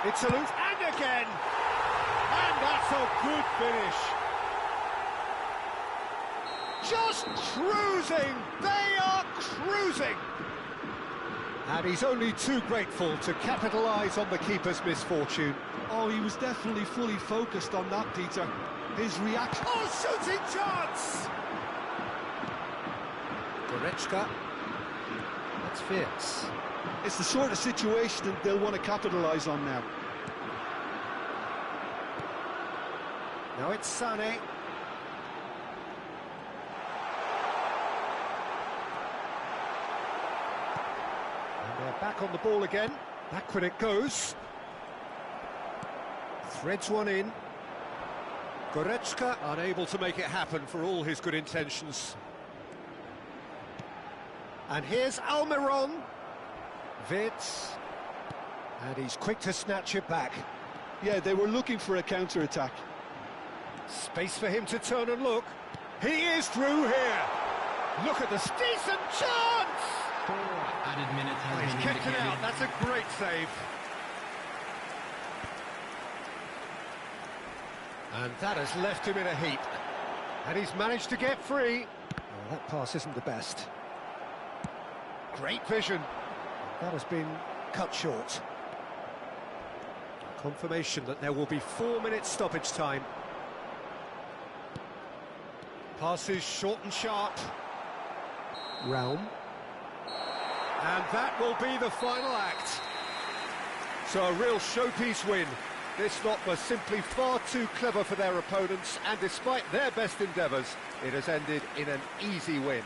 It's a loose, and again! And that's a good finish. Just cruising! They are cruising! And he's only too grateful to capitalise on the keeper's misfortune. Oh, he was definitely fully focused on that, Peter. His reaction... Oh, shooting chance! Goretzka. That's fierce. It's the sort of situation that they'll want to capitalise on now. Now it's Sané. And they're back on the ball again. Backward it goes. Threads one in. Goretzka unable to make it happen for all his good intentions. And here's Almiron. Vitz. And he's quick to snatch it back. Yeah, they were looking for a counter-attack. Space for him to turn and look. He is through here. Look at this decent chance! Added minutes has He's been kept it indicated. out. That's a great save. And that has left him in a heap. And he's managed to get free. Oh, that pass isn't the best. Great vision. That has been cut short. Confirmation that there will be 4 minutes stoppage time. Passes short and sharp. Realm. And that will be the final act. So a real showpiece win. This lot was simply far too clever for their opponents, and despite their best endeavours, it has ended in an easy win.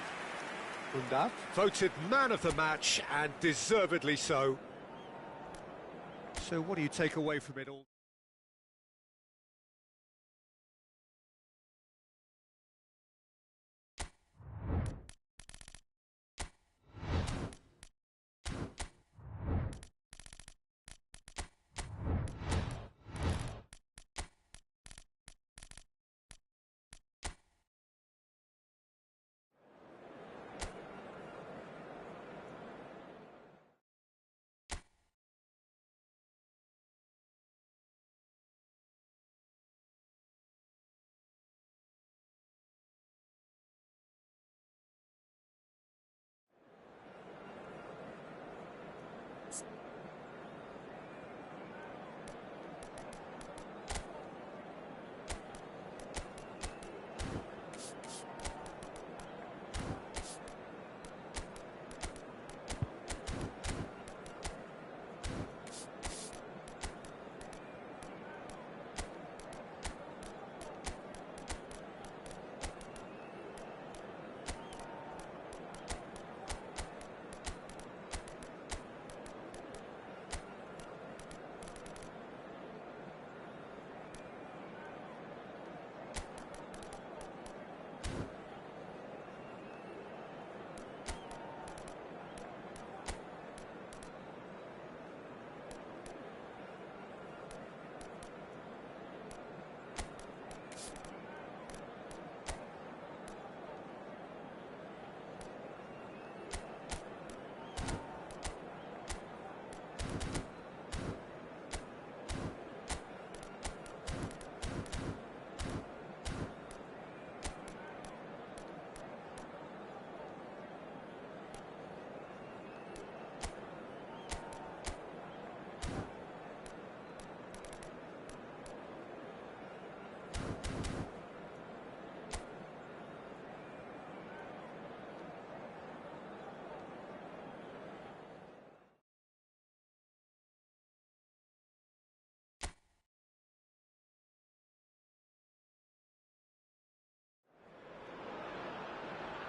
Undav voted man of the match, and deservedly so. So what do you take away from it all?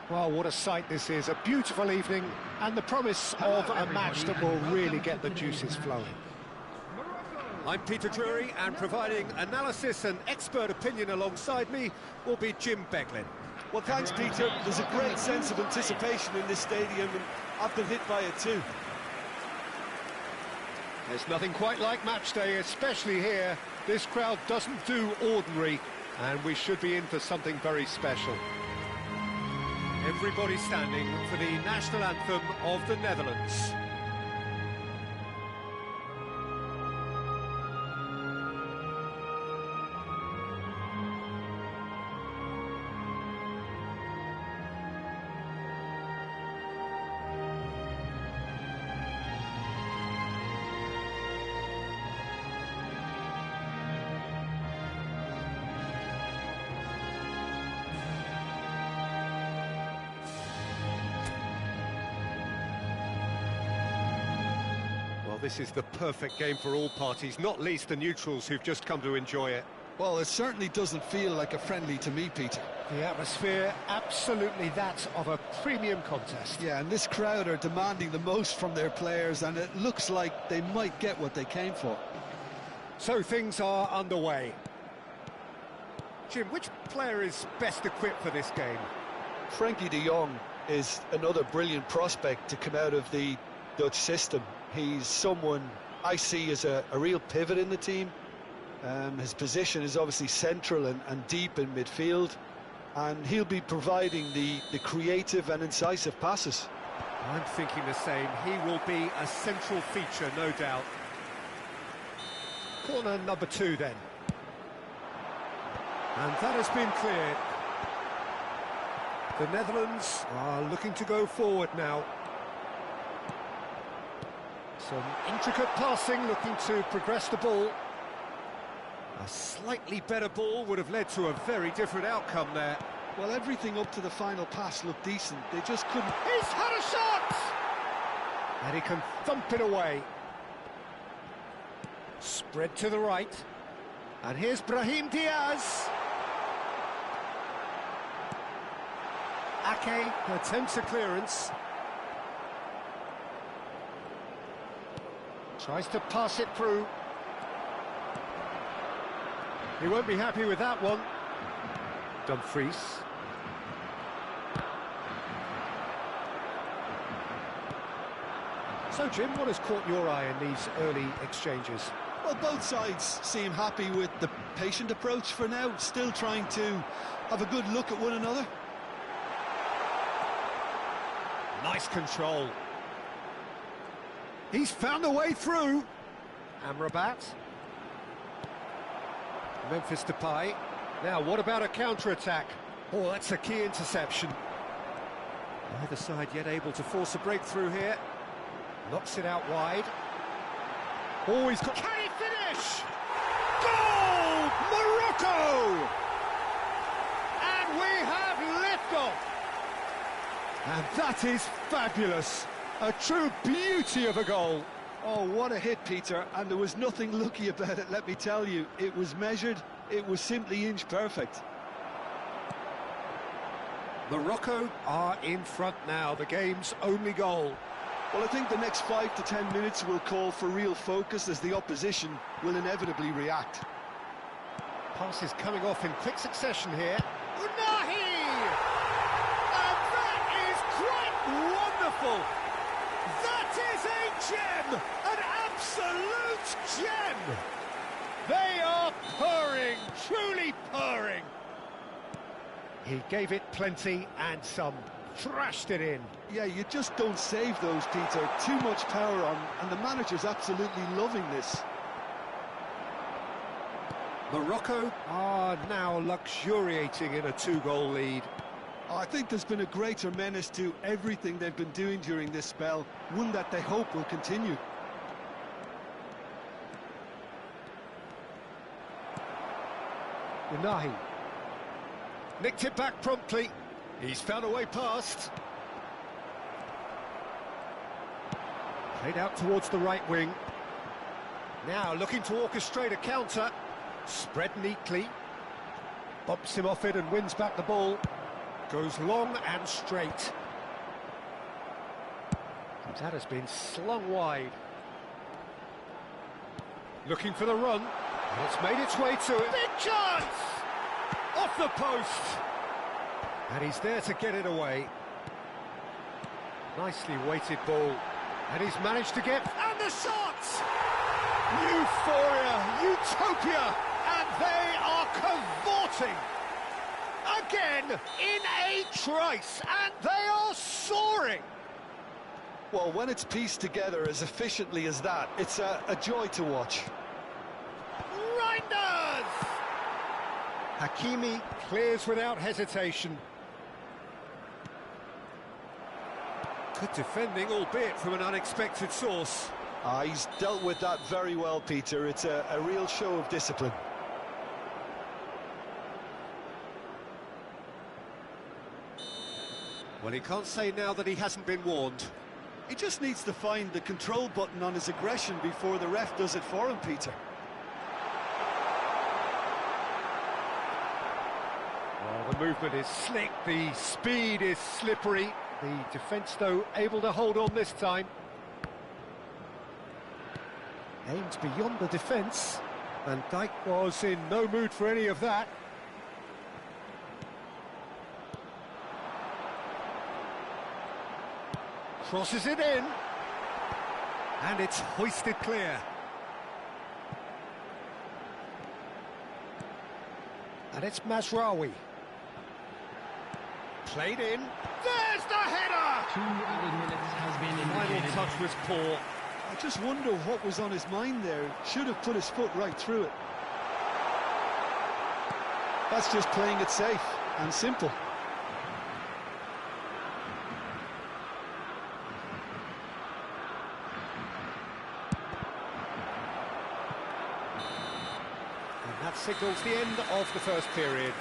Well, what a sight this is. A beautiful evening and the promise of a match that will really get the juices flowing. I'm Peter Drury, and providing analysis and expert opinion alongside me will be Jim Beglin. Well, thanks, Peter. There's a great sense of anticipation in this stadium, and I've been hit by it too. There's nothing quite like match day, especially here. This crowd doesn't do ordinary, and we should be in for something very special. Everybody standing for the national anthem of the Netherlands. This is the perfect game for all parties, not least the neutrals who've just come to enjoy it. Well, it certainly doesn't feel like a friendly to me, Peter. The atmosphere, absolutely that of a premium contest. Yeah, and this crowd are demanding the most from their players, and it looks like they might get what they came for. So things are underway. Jim, which player is best equipped for this game? Frankie de Jong is another brilliant prospect to come out of the Dutch system. He's someone I see as a real pivot in the team. His position is obviously central and deep in midfield, and he'll be providing the creative and incisive passes. I'm thinking the same. He will be a central feature, no doubt. Corner number 2 then. And that has been cleared. The Netherlands are looking to go forward now. Some intricate passing, looking to progress the ball. A slightly better ball would have led to a very different outcome there. Well, everything up to the final pass looked decent. They just couldn't... He's had a shot! And he can thump it away. Spread to the right. And here's Brahim Diaz. Ake attempts a clearance. Tries to pass it through. He won't be happy with that one. Dumfries. So, Jim, what has caught your eye in these early exchanges? Well, both sides seem happy with the patient approach for now, still trying to have a good look at one another. Nice control. He's found a way through. Amrabat. Memphis Depay. Now, what about a counter-attack? Oh, that's a key interception. Neither side yet able to force a breakthrough here. Knocks it out wide. Oh, he's got... Can he finish? Goal! Morocco! And we have liftoff. And that is fabulous. A true beauty of a goal. Oh, what a hit, Peter, and there was nothing lucky about it, let me tell you. It was measured, it was simply inch perfect. Morocco are in front now, the game's only goal. Well, I think the next 5 to 10 minutes will call for real focus as the opposition will inevitably react. Passes coming off in quick succession here. Unahi! And that is quite wonderful! That is a gem! An absolute gem! They are purring, truly purring. He gave it plenty and some, thrashed it in. Yeah, you just don't save those, Peter. Too much power on, and the manager's absolutely loving this. Morocco are now luxuriating in a 2-goal lead. I think there's been a greater menace to everything they've been doing during this spell, one that they hope will continue. Unahi nicked it back promptly. He's found a way past. Played out towards the right wing. Now looking to orchestrate a counter. Spread neatly. Bumps him off it and wins back the ball. Goes long and straight. That has been slung wide. Looking for the run. And it's made its way to it. Big chance! Off the post! And he's there to get it away. Nicely weighted ball. And he's managed to get... And the shots! Euphoria, utopia! And they are cavorting! A again in a trice, and they are soaring. Well, when it's pieced together as efficiently as that, it's a joy to watch. Reinders! Hakimi clears without hesitation. Good defending, albeit from an unexpected source. He's dealt with that very well, Peter. It's a real show of discipline. Well, he can't say now that he hasn't been warned. He just needs to find the control button on his aggression before the ref does it for him, Peter. Well, the movement is slick, the speed is slippery. The defence, though, able to hold on this time. Aimed beyond the defence, and Dijk was in no mood for any of that. Crosses it in, and it's hoisted clear. And it's Mazraoui. Played in. There's the header! 2 added minutes has been Final indicated. touch was poor. I just wonder what was on his mind there. Should have put his foot right through it. That's just playing it safe and simple. And that signals the end of the first period.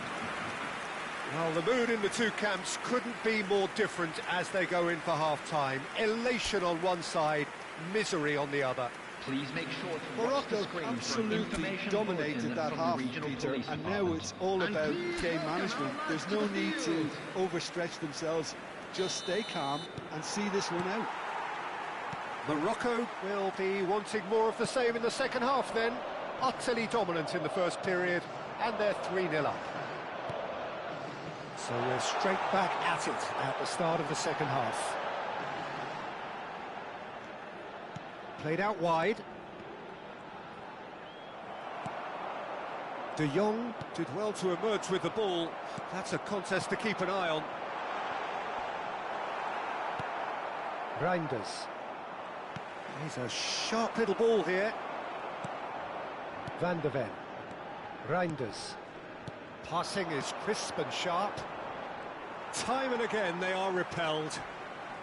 Well, the mood in the two camps couldn't be more different as they go in for half-time. Elation on one side, misery on the other. Please make sure to watch the Morocco screen for absolutely information dominated bulletin that from the half, regional Peter, police and now department. it's all And about please game welcome management. our There's no master need to crew. overstretch themselves. Just stay calm and see this one out. Morocco will be wanting more of the same in the second half then. Utterly dominant in the first period, and they're 3-0 up. So we're straight back at it at the start of the second half. Played out wide. De Jong did well to emerge with the ball. That's a contest to keep an eye on. Reinders. He's a sharp little ball here. Van der Ven. Reinders. Passing is crisp and sharp. Time and again they are repelled.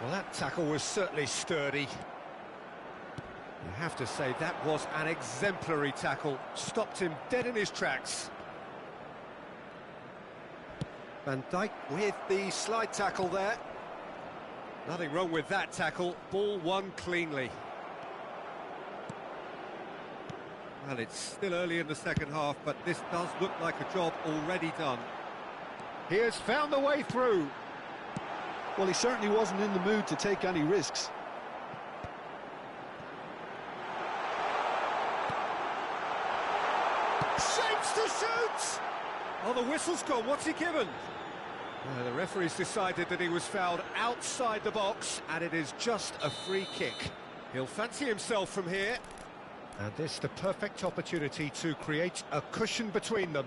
Well, that tackle was certainly sturdy. You have to say that was an exemplary tackle. Stopped him dead in his tracks. Van Dijk with the slide tackle there. Nothing wrong with that tackle. Ball won cleanly. Well, it's still early in the second half, but this does look like a job already done. He has found the way through. Well, he certainly wasn't in the mood to take any risks. Shapes to shoot! Oh, the whistle's gone. What's he given? Well, the referee's decided that he was fouled outside the box, and it is just a free kick. He'll fancy himself from here. And this the perfect opportunity to create a cushion between them.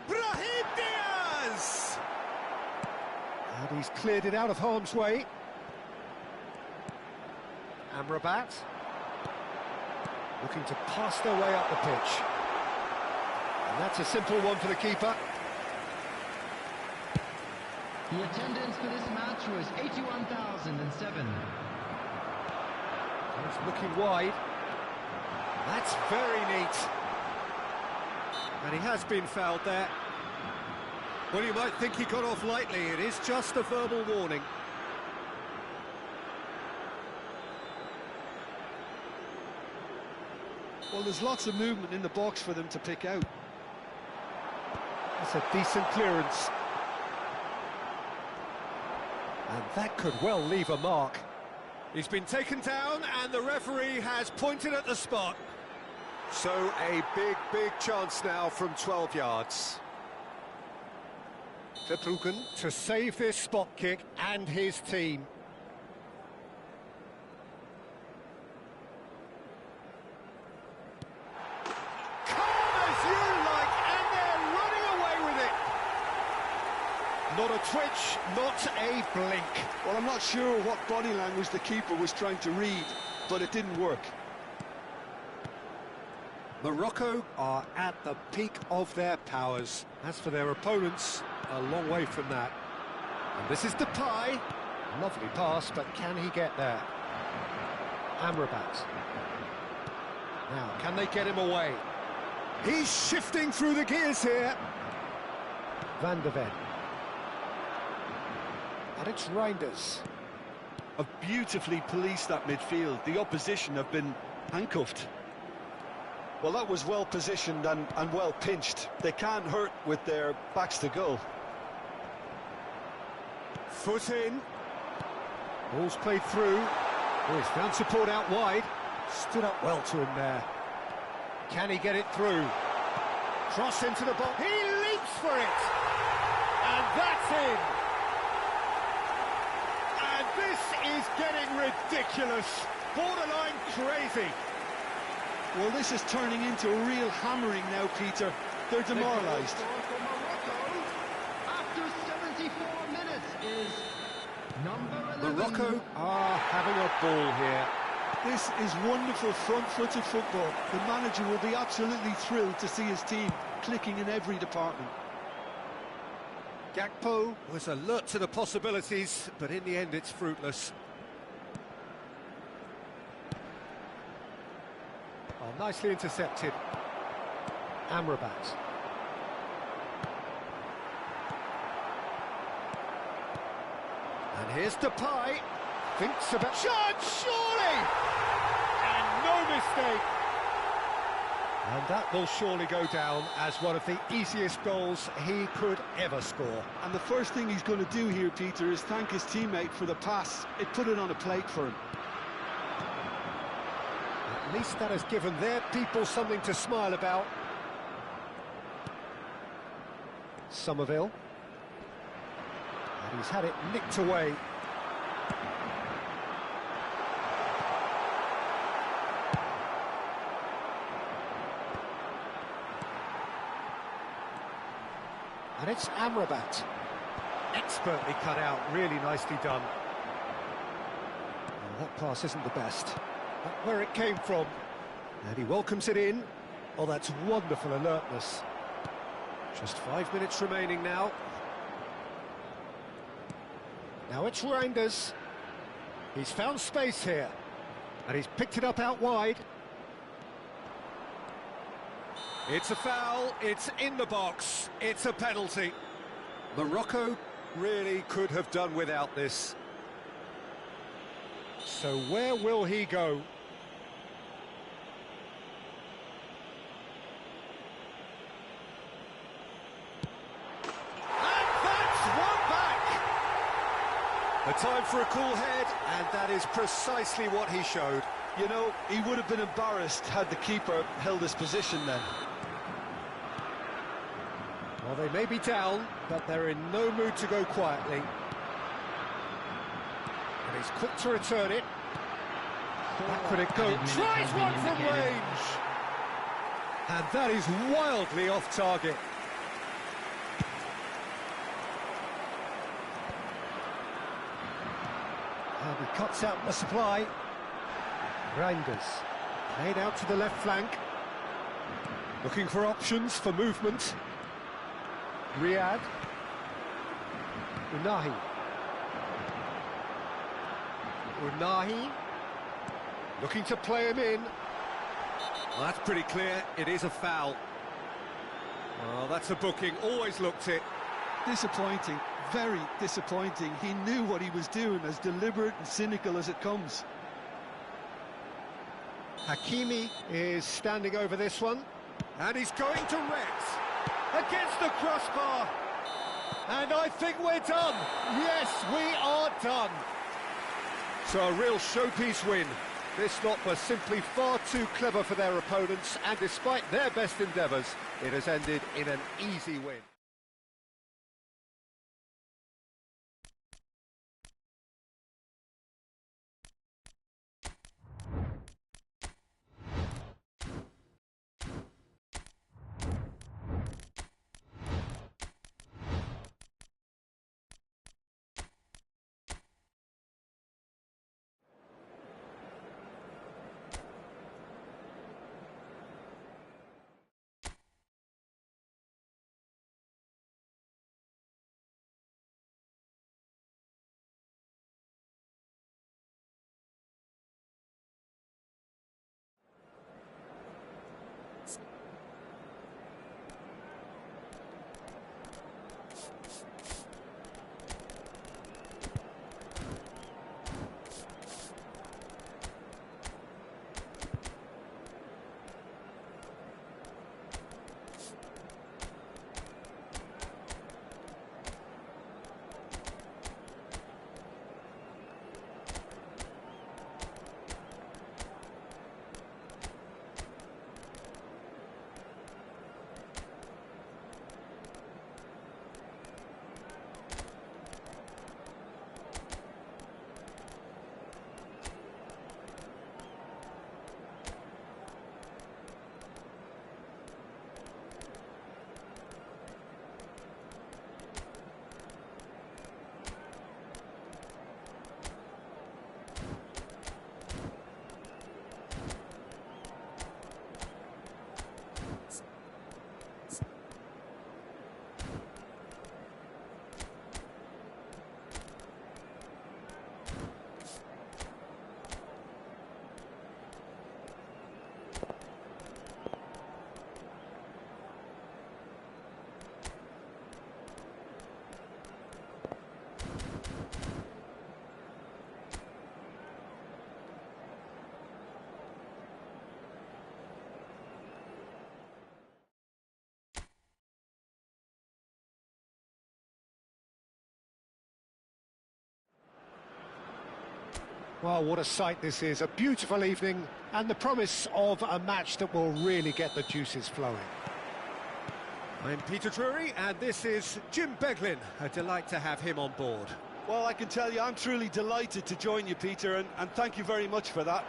Brahim Diaz! And he's cleared it out of harm's way. Amrabat. Looking to pass their way up the pitch. And that's a simple one for the keeper. The attendance for this match was 81,007. He's looking wide. That's very neat. And he has been fouled there. Well, you might think he got off lightly. It is just a verbal warning. Well, there's lots of movement in the box for them to pick out. That's a decent clearance. And that could well leave a mark. He's been taken down and the referee has pointed at the spot. So a big chance now from 12 yards. Verbruggen to save this spot kick and his team. Calm as you Not a twitch, not a blink. Well, I'm not sure what body language the keeper was trying to read, but it didn't work. Morocco are at the peak of their powers. As for their opponents, a long way from that. And this is Depay. Lovely pass, but can he get there? Amrabat. Now, can they get him away? He's shifting through the gears here. Van de Ven. And it's Reinders. Have beautifully policed that midfield. The opposition have been handcuffed. Well, that was well positioned and well pinched. They can't hurt with their backs to goal. Foot in. Ball's played through. Oh, he's found support out wide. Stood up well to him there. Can he get it through? Cross into the box. He leaps for it! And that's in! And this is getting ridiculous. Borderline crazy. Well, this is turning into a real hammering now, Peter. They're demoralised. After 74 minutes is number 11. Morocco are having a ball here. This is wonderful front-footed football. The manager will be absolutely thrilled to see his team clicking in every department. Gakpo was alert to the possibilities, but in the end it's fruitless. Oh, nicely intercepted. Amrabat. And here's Depay. Thinks about... Shot, surely! And no mistake. And that will surely go down as one of the easiest goals he could ever score. And the first thing he's going to do here, Peter, is thank his teammate for the pass. It put it on a plate for him. At least that has given their people something to smile about. Somerville. And he's had it nicked away. And it's Amrabat. Expertly cut out, really nicely done. Well, that pass isn't the best. But where it came from. And he welcomes it in. Oh, that's wonderful alertness. Just 5 minutes remaining now. Now it's Reinders. He's found space here. And he's picked it up out wide. It's a foul, it's in the box, it's a penalty. Morocco really could have done without this. So where will he go? And that's one back! A time for a cool head, and that is precisely what he showed. You know, he would have been embarrassed had the keeper held his position then. Well, they may be down, but they're in no mood to go quietly. And he's quick to return it. Back would it go. Tries one from range! And that is wildly off target. And he cuts out the supply. Reinders. Played out to the left flank. Looking for options for movement. Riyad. Unahi. Unahi. Looking to play him in. Well, that's pretty clear. It is a foul. Well, that's a booking. Always looked it. Disappointing. Very disappointing. He knew what he was doing, as deliberate and cynical as it comes. Hakimi is standing over this one. And he's going to Rex. Against the crossbar. And I think we're done. Yes, we are done. So a real showpiece win. This lot was simply far too clever for their opponents, and despite their best endeavours, it has ended in an easy win. Well, what a sight this is. A beautiful evening and the promise of a match that will really get the juices flowing. I'm Peter Drury, and this is Jim Beglin. A delight to have him on board. Well, I can tell you, I'm truly delighted to join you, Peter, and thank you very much for that.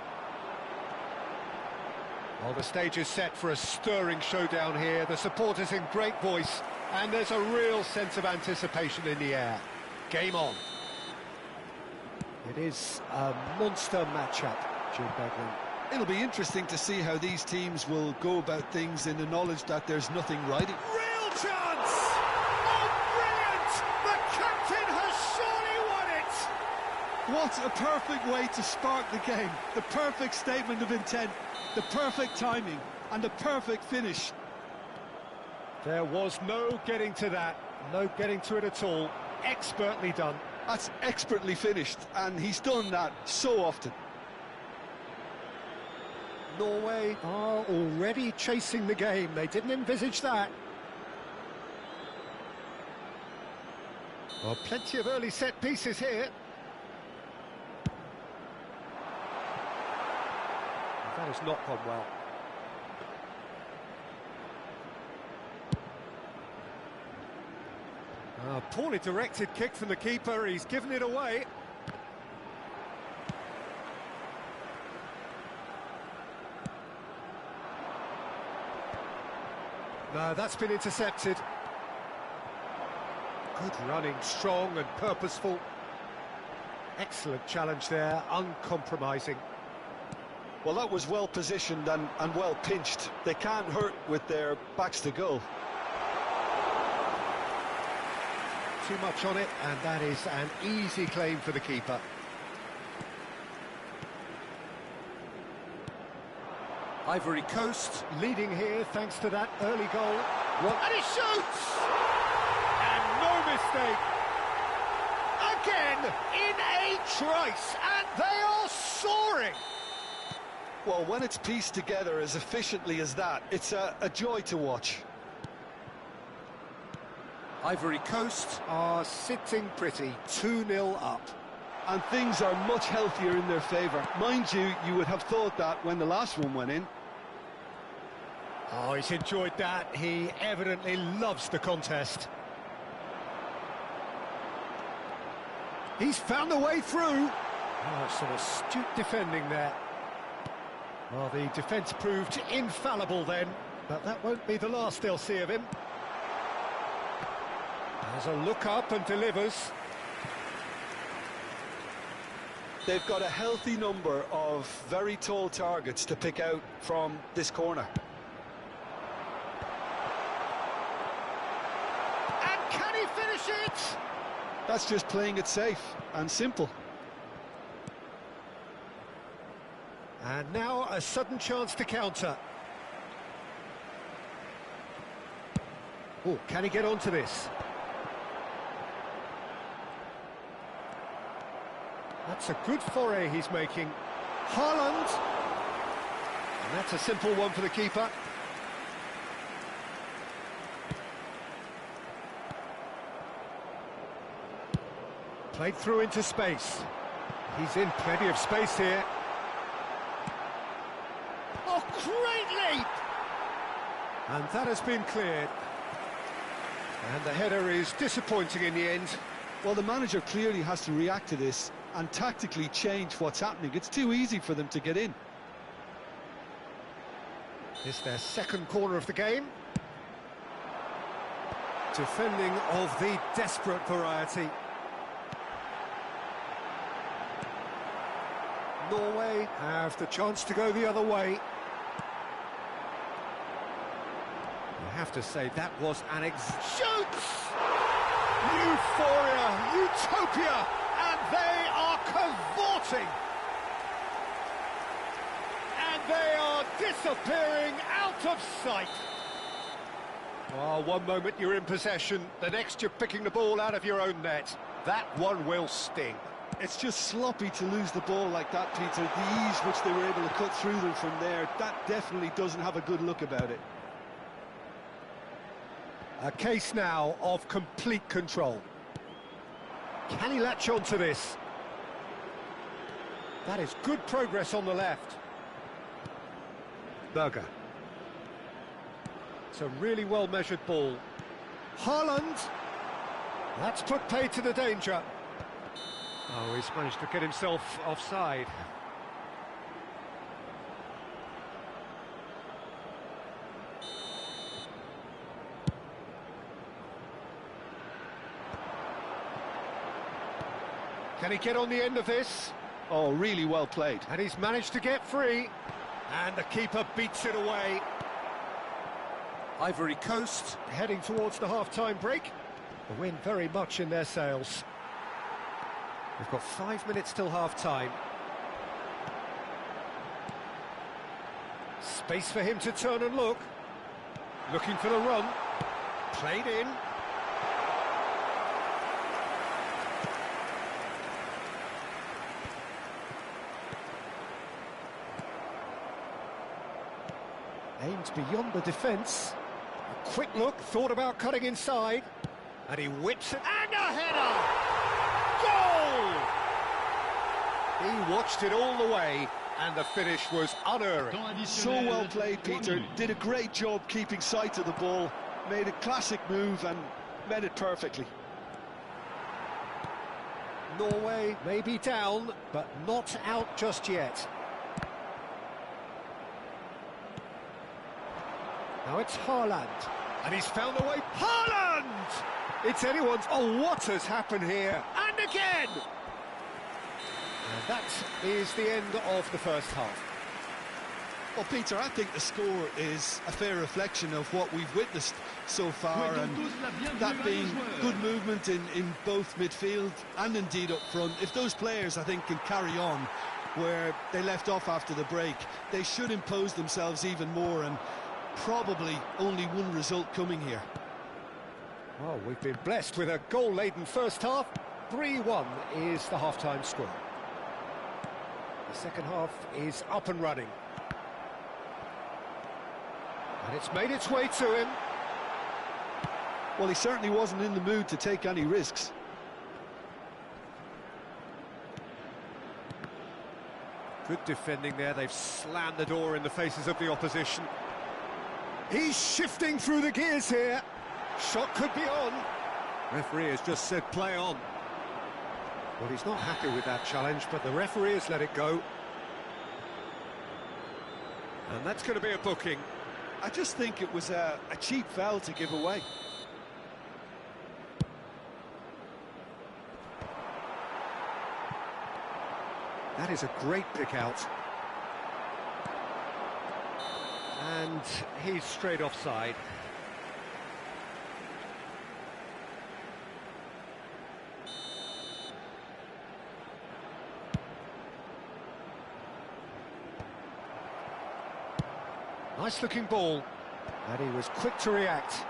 Well, the stage is set for a stirring showdown here. The supporters in great voice, and there's a real sense of anticipation in the air. Game on. It is a monster matchup, Jim Beglin. It'll be interesting to see how these teams will go about things in the knowledge that there's nothing riding. Real chance! Oh, brilliant! The captain has surely won it! What a perfect way to start the game. The perfect statement of intent, the perfect timing, and the perfect finish. There was no getting to that, no getting to it at all. Expertly done. That's expertly finished, and he's done that so often. Norway are already chasing the game. They didn't envisage that. Well, plenty of early set pieces here. That has not gone well. A poorly directed kick from the keeper. He's given it away. No, that's been intercepted. Good running, strong and purposeful. Excellent challenge there, uncompromising. Well, that was well positioned and well pinched. They can't hurt with their backs to goal. Too much on it, and that is an easy claim for the keeper. Ivory Coast leading here thanks to that early goal. And he shoots! And no mistake! Again, in a trice, and they are soaring! Well, when it's pieced together as efficiently as that, it's a joy to watch. Ivory Coast are sitting pretty, 2-0 up. And things are much healthier in their favour. Mind you, you would have thought that when the last one went in. Oh, he's enjoyed that. He evidently loves the contest. He's found a way through. Oh, some astute defending there. Well, the defence proved infallible then, but that won't be the last they'll see of him. Has a look up and delivers. They've got a healthy number of very tall targets to pick out from this corner. And can he finish it? That's just playing it safe and simple. And now a sudden chance to counter. Oh, can he get onto this? That's a good foray he's making. Haaland. And that's a simple one for the keeper. Played through into space. He's in plenty of space here. Oh, great leap! And that has been cleared. And the header is disappointing in the end. Well, the manager clearly has to react to this and tactically change what's happening. It's too easy for them to get in. It's their second corner of the game. Defending of the desperate variety. Norway have the chance to go the other way. You have to say that was an Shoots! Euphoria, utopia, and they are cavorting. And they are disappearing out of sight. Oh, one moment you're in possession, the next you're picking the ball out of your own net. That one will sting. It's just sloppy to lose the ball like that, Peter. The ease which they were able to cut through them from there, that definitely doesn't have a good look about it. A case now of complete control. Can he latch on to this? That is good progress on the left. Berger. It's a really well-measured ball. Haaland! That's put pay to the danger. Oh, he's managed to get himself offside. Can he get on the end of this? Oh, really well played. And he's managed to get free. And the keeper beats it away. Ivory Coast heading towards the half-time break. The win very much in their sails. We've got 5 minutes till half-time. Space for him to turn and look. Looking for the run. Played in. Aimed beyond the defence. A quick look, thought about cutting inside. And he whips it, and a header! Goal! He watched it all the way, and the finish was unerring. So well played, Peter. Did a great job keeping sight of the ball. Made a classic move and met it perfectly. Norway may be down, but not out just yet. Now it's Haaland, and he's found a way. Haaland! It's anyone's. Oh, what has happened here? And again! And that is the end of the first half. Well, Peter, I think the score is a fair reflection of what we've witnessed so far, and that being good movement in both midfield and indeed up front. If those players, I think, can carry on where they left off after the break, they should impose themselves even more, and probably only one result coming here. Well, we've been blessed with a goal-laden first half. 3-1 is the half-time score. The second half is up and running. And it's made its way to him. Well, he certainly wasn't in the mood to take any risks. Good defending there. They've slammed the door in the faces of the opposition. He's shifting through the gears here. Shot could be on. Referee has just said play on. Well, he's not happy with that challenge, but the referee has let it go. And that's going to be a booking. I just think it was a cheap foul to give away. That is a great pick out. And he's straight offside. Nice looking ball, and he was quick to react.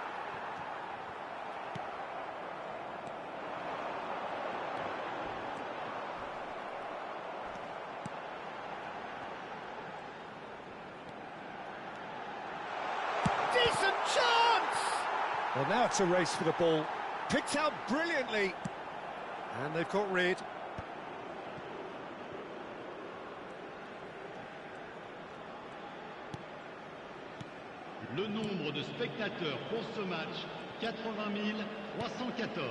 Decent chance! Well, now it's a race for the ball. Picked out brilliantly. And they've got rid. Le nombre de spectateurs pour ce match, 80 314.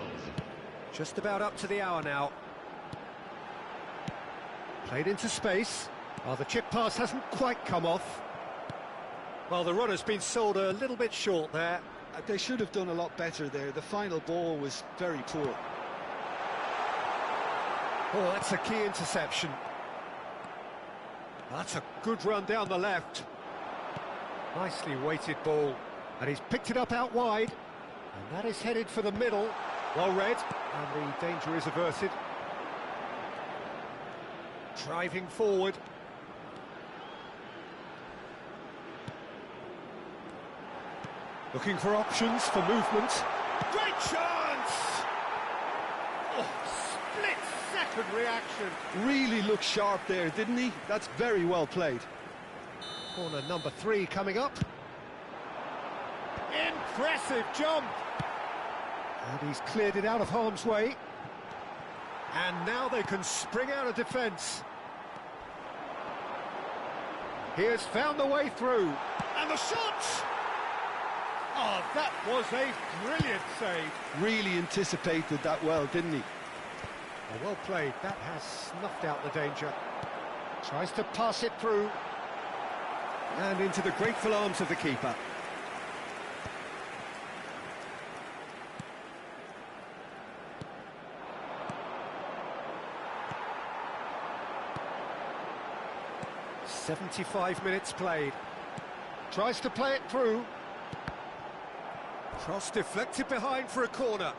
Just about up to the hour now. Played into space. Well, the chip pass hasn't quite come off. Well, the runner's been sold a little bit short there. They should have done a lot better there. The final ball was very poor. Oh, that's a key interception. That's a good run down the left. Nicely weighted ball, and he's picked it up out wide, and that is headed for the middle. Well read, and the danger is averted. Driving forward. Looking for options for movement. Great chance! Oh, split-second reaction. Really looked sharp there, didn't he? That's very well played. Corner number 3 coming up. Impressive jump! And he's cleared it out of harm's way. And now they can spring out of defence. He has found the way through. And the shot! Oh, that was a brilliant save. Really anticipated that well, didn't he? Oh, well played. That has snuffed out the danger. Tries to pass it through. And into the grateful arms of the keeper. "75 minutes played. Tries to play it through. Cross deflected behind for a corner.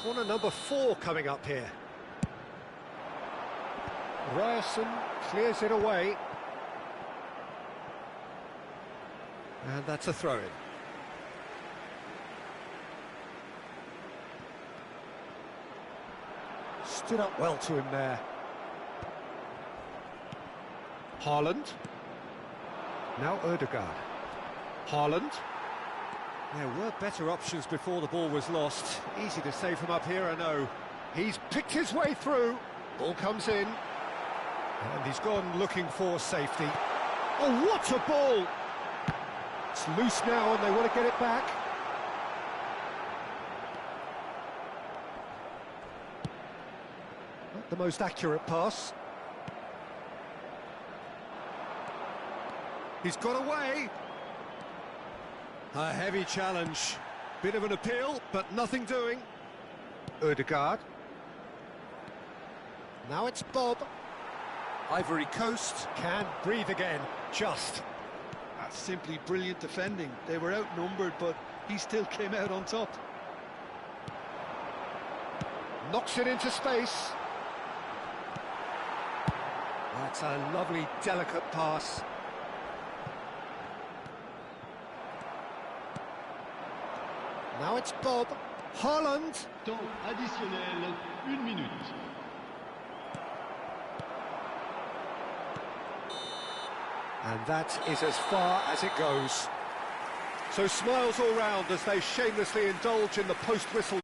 Corner number 4 coming up here. Ryerson clears it away. And that's a throw-in. Stood up well to him there. Haaland. Now Ødegaard. Haaland. There were better options before the ball was lost. Easy to save from up here, I know. He's picked his way through. Ball comes in. And he's gone looking for safety. Oh, what a ball! It's loose now and they want to get it back. Not the most accurate pass. He's got away. A heavy challenge. Bit of an appeal, but nothing doing. Ødegaard. Now it's Bob. Ivory Coast can breathe again, just. That's simply brilliant defending. They were outnumbered, but he still came out on top. Knocks it into space. That's a lovely, delicate pass. Now it's Bob. Haaland. Temps additionnel, 1 minute. And that is as far as it goes. So smiles all round as they shamelessly indulge in the post-whistle.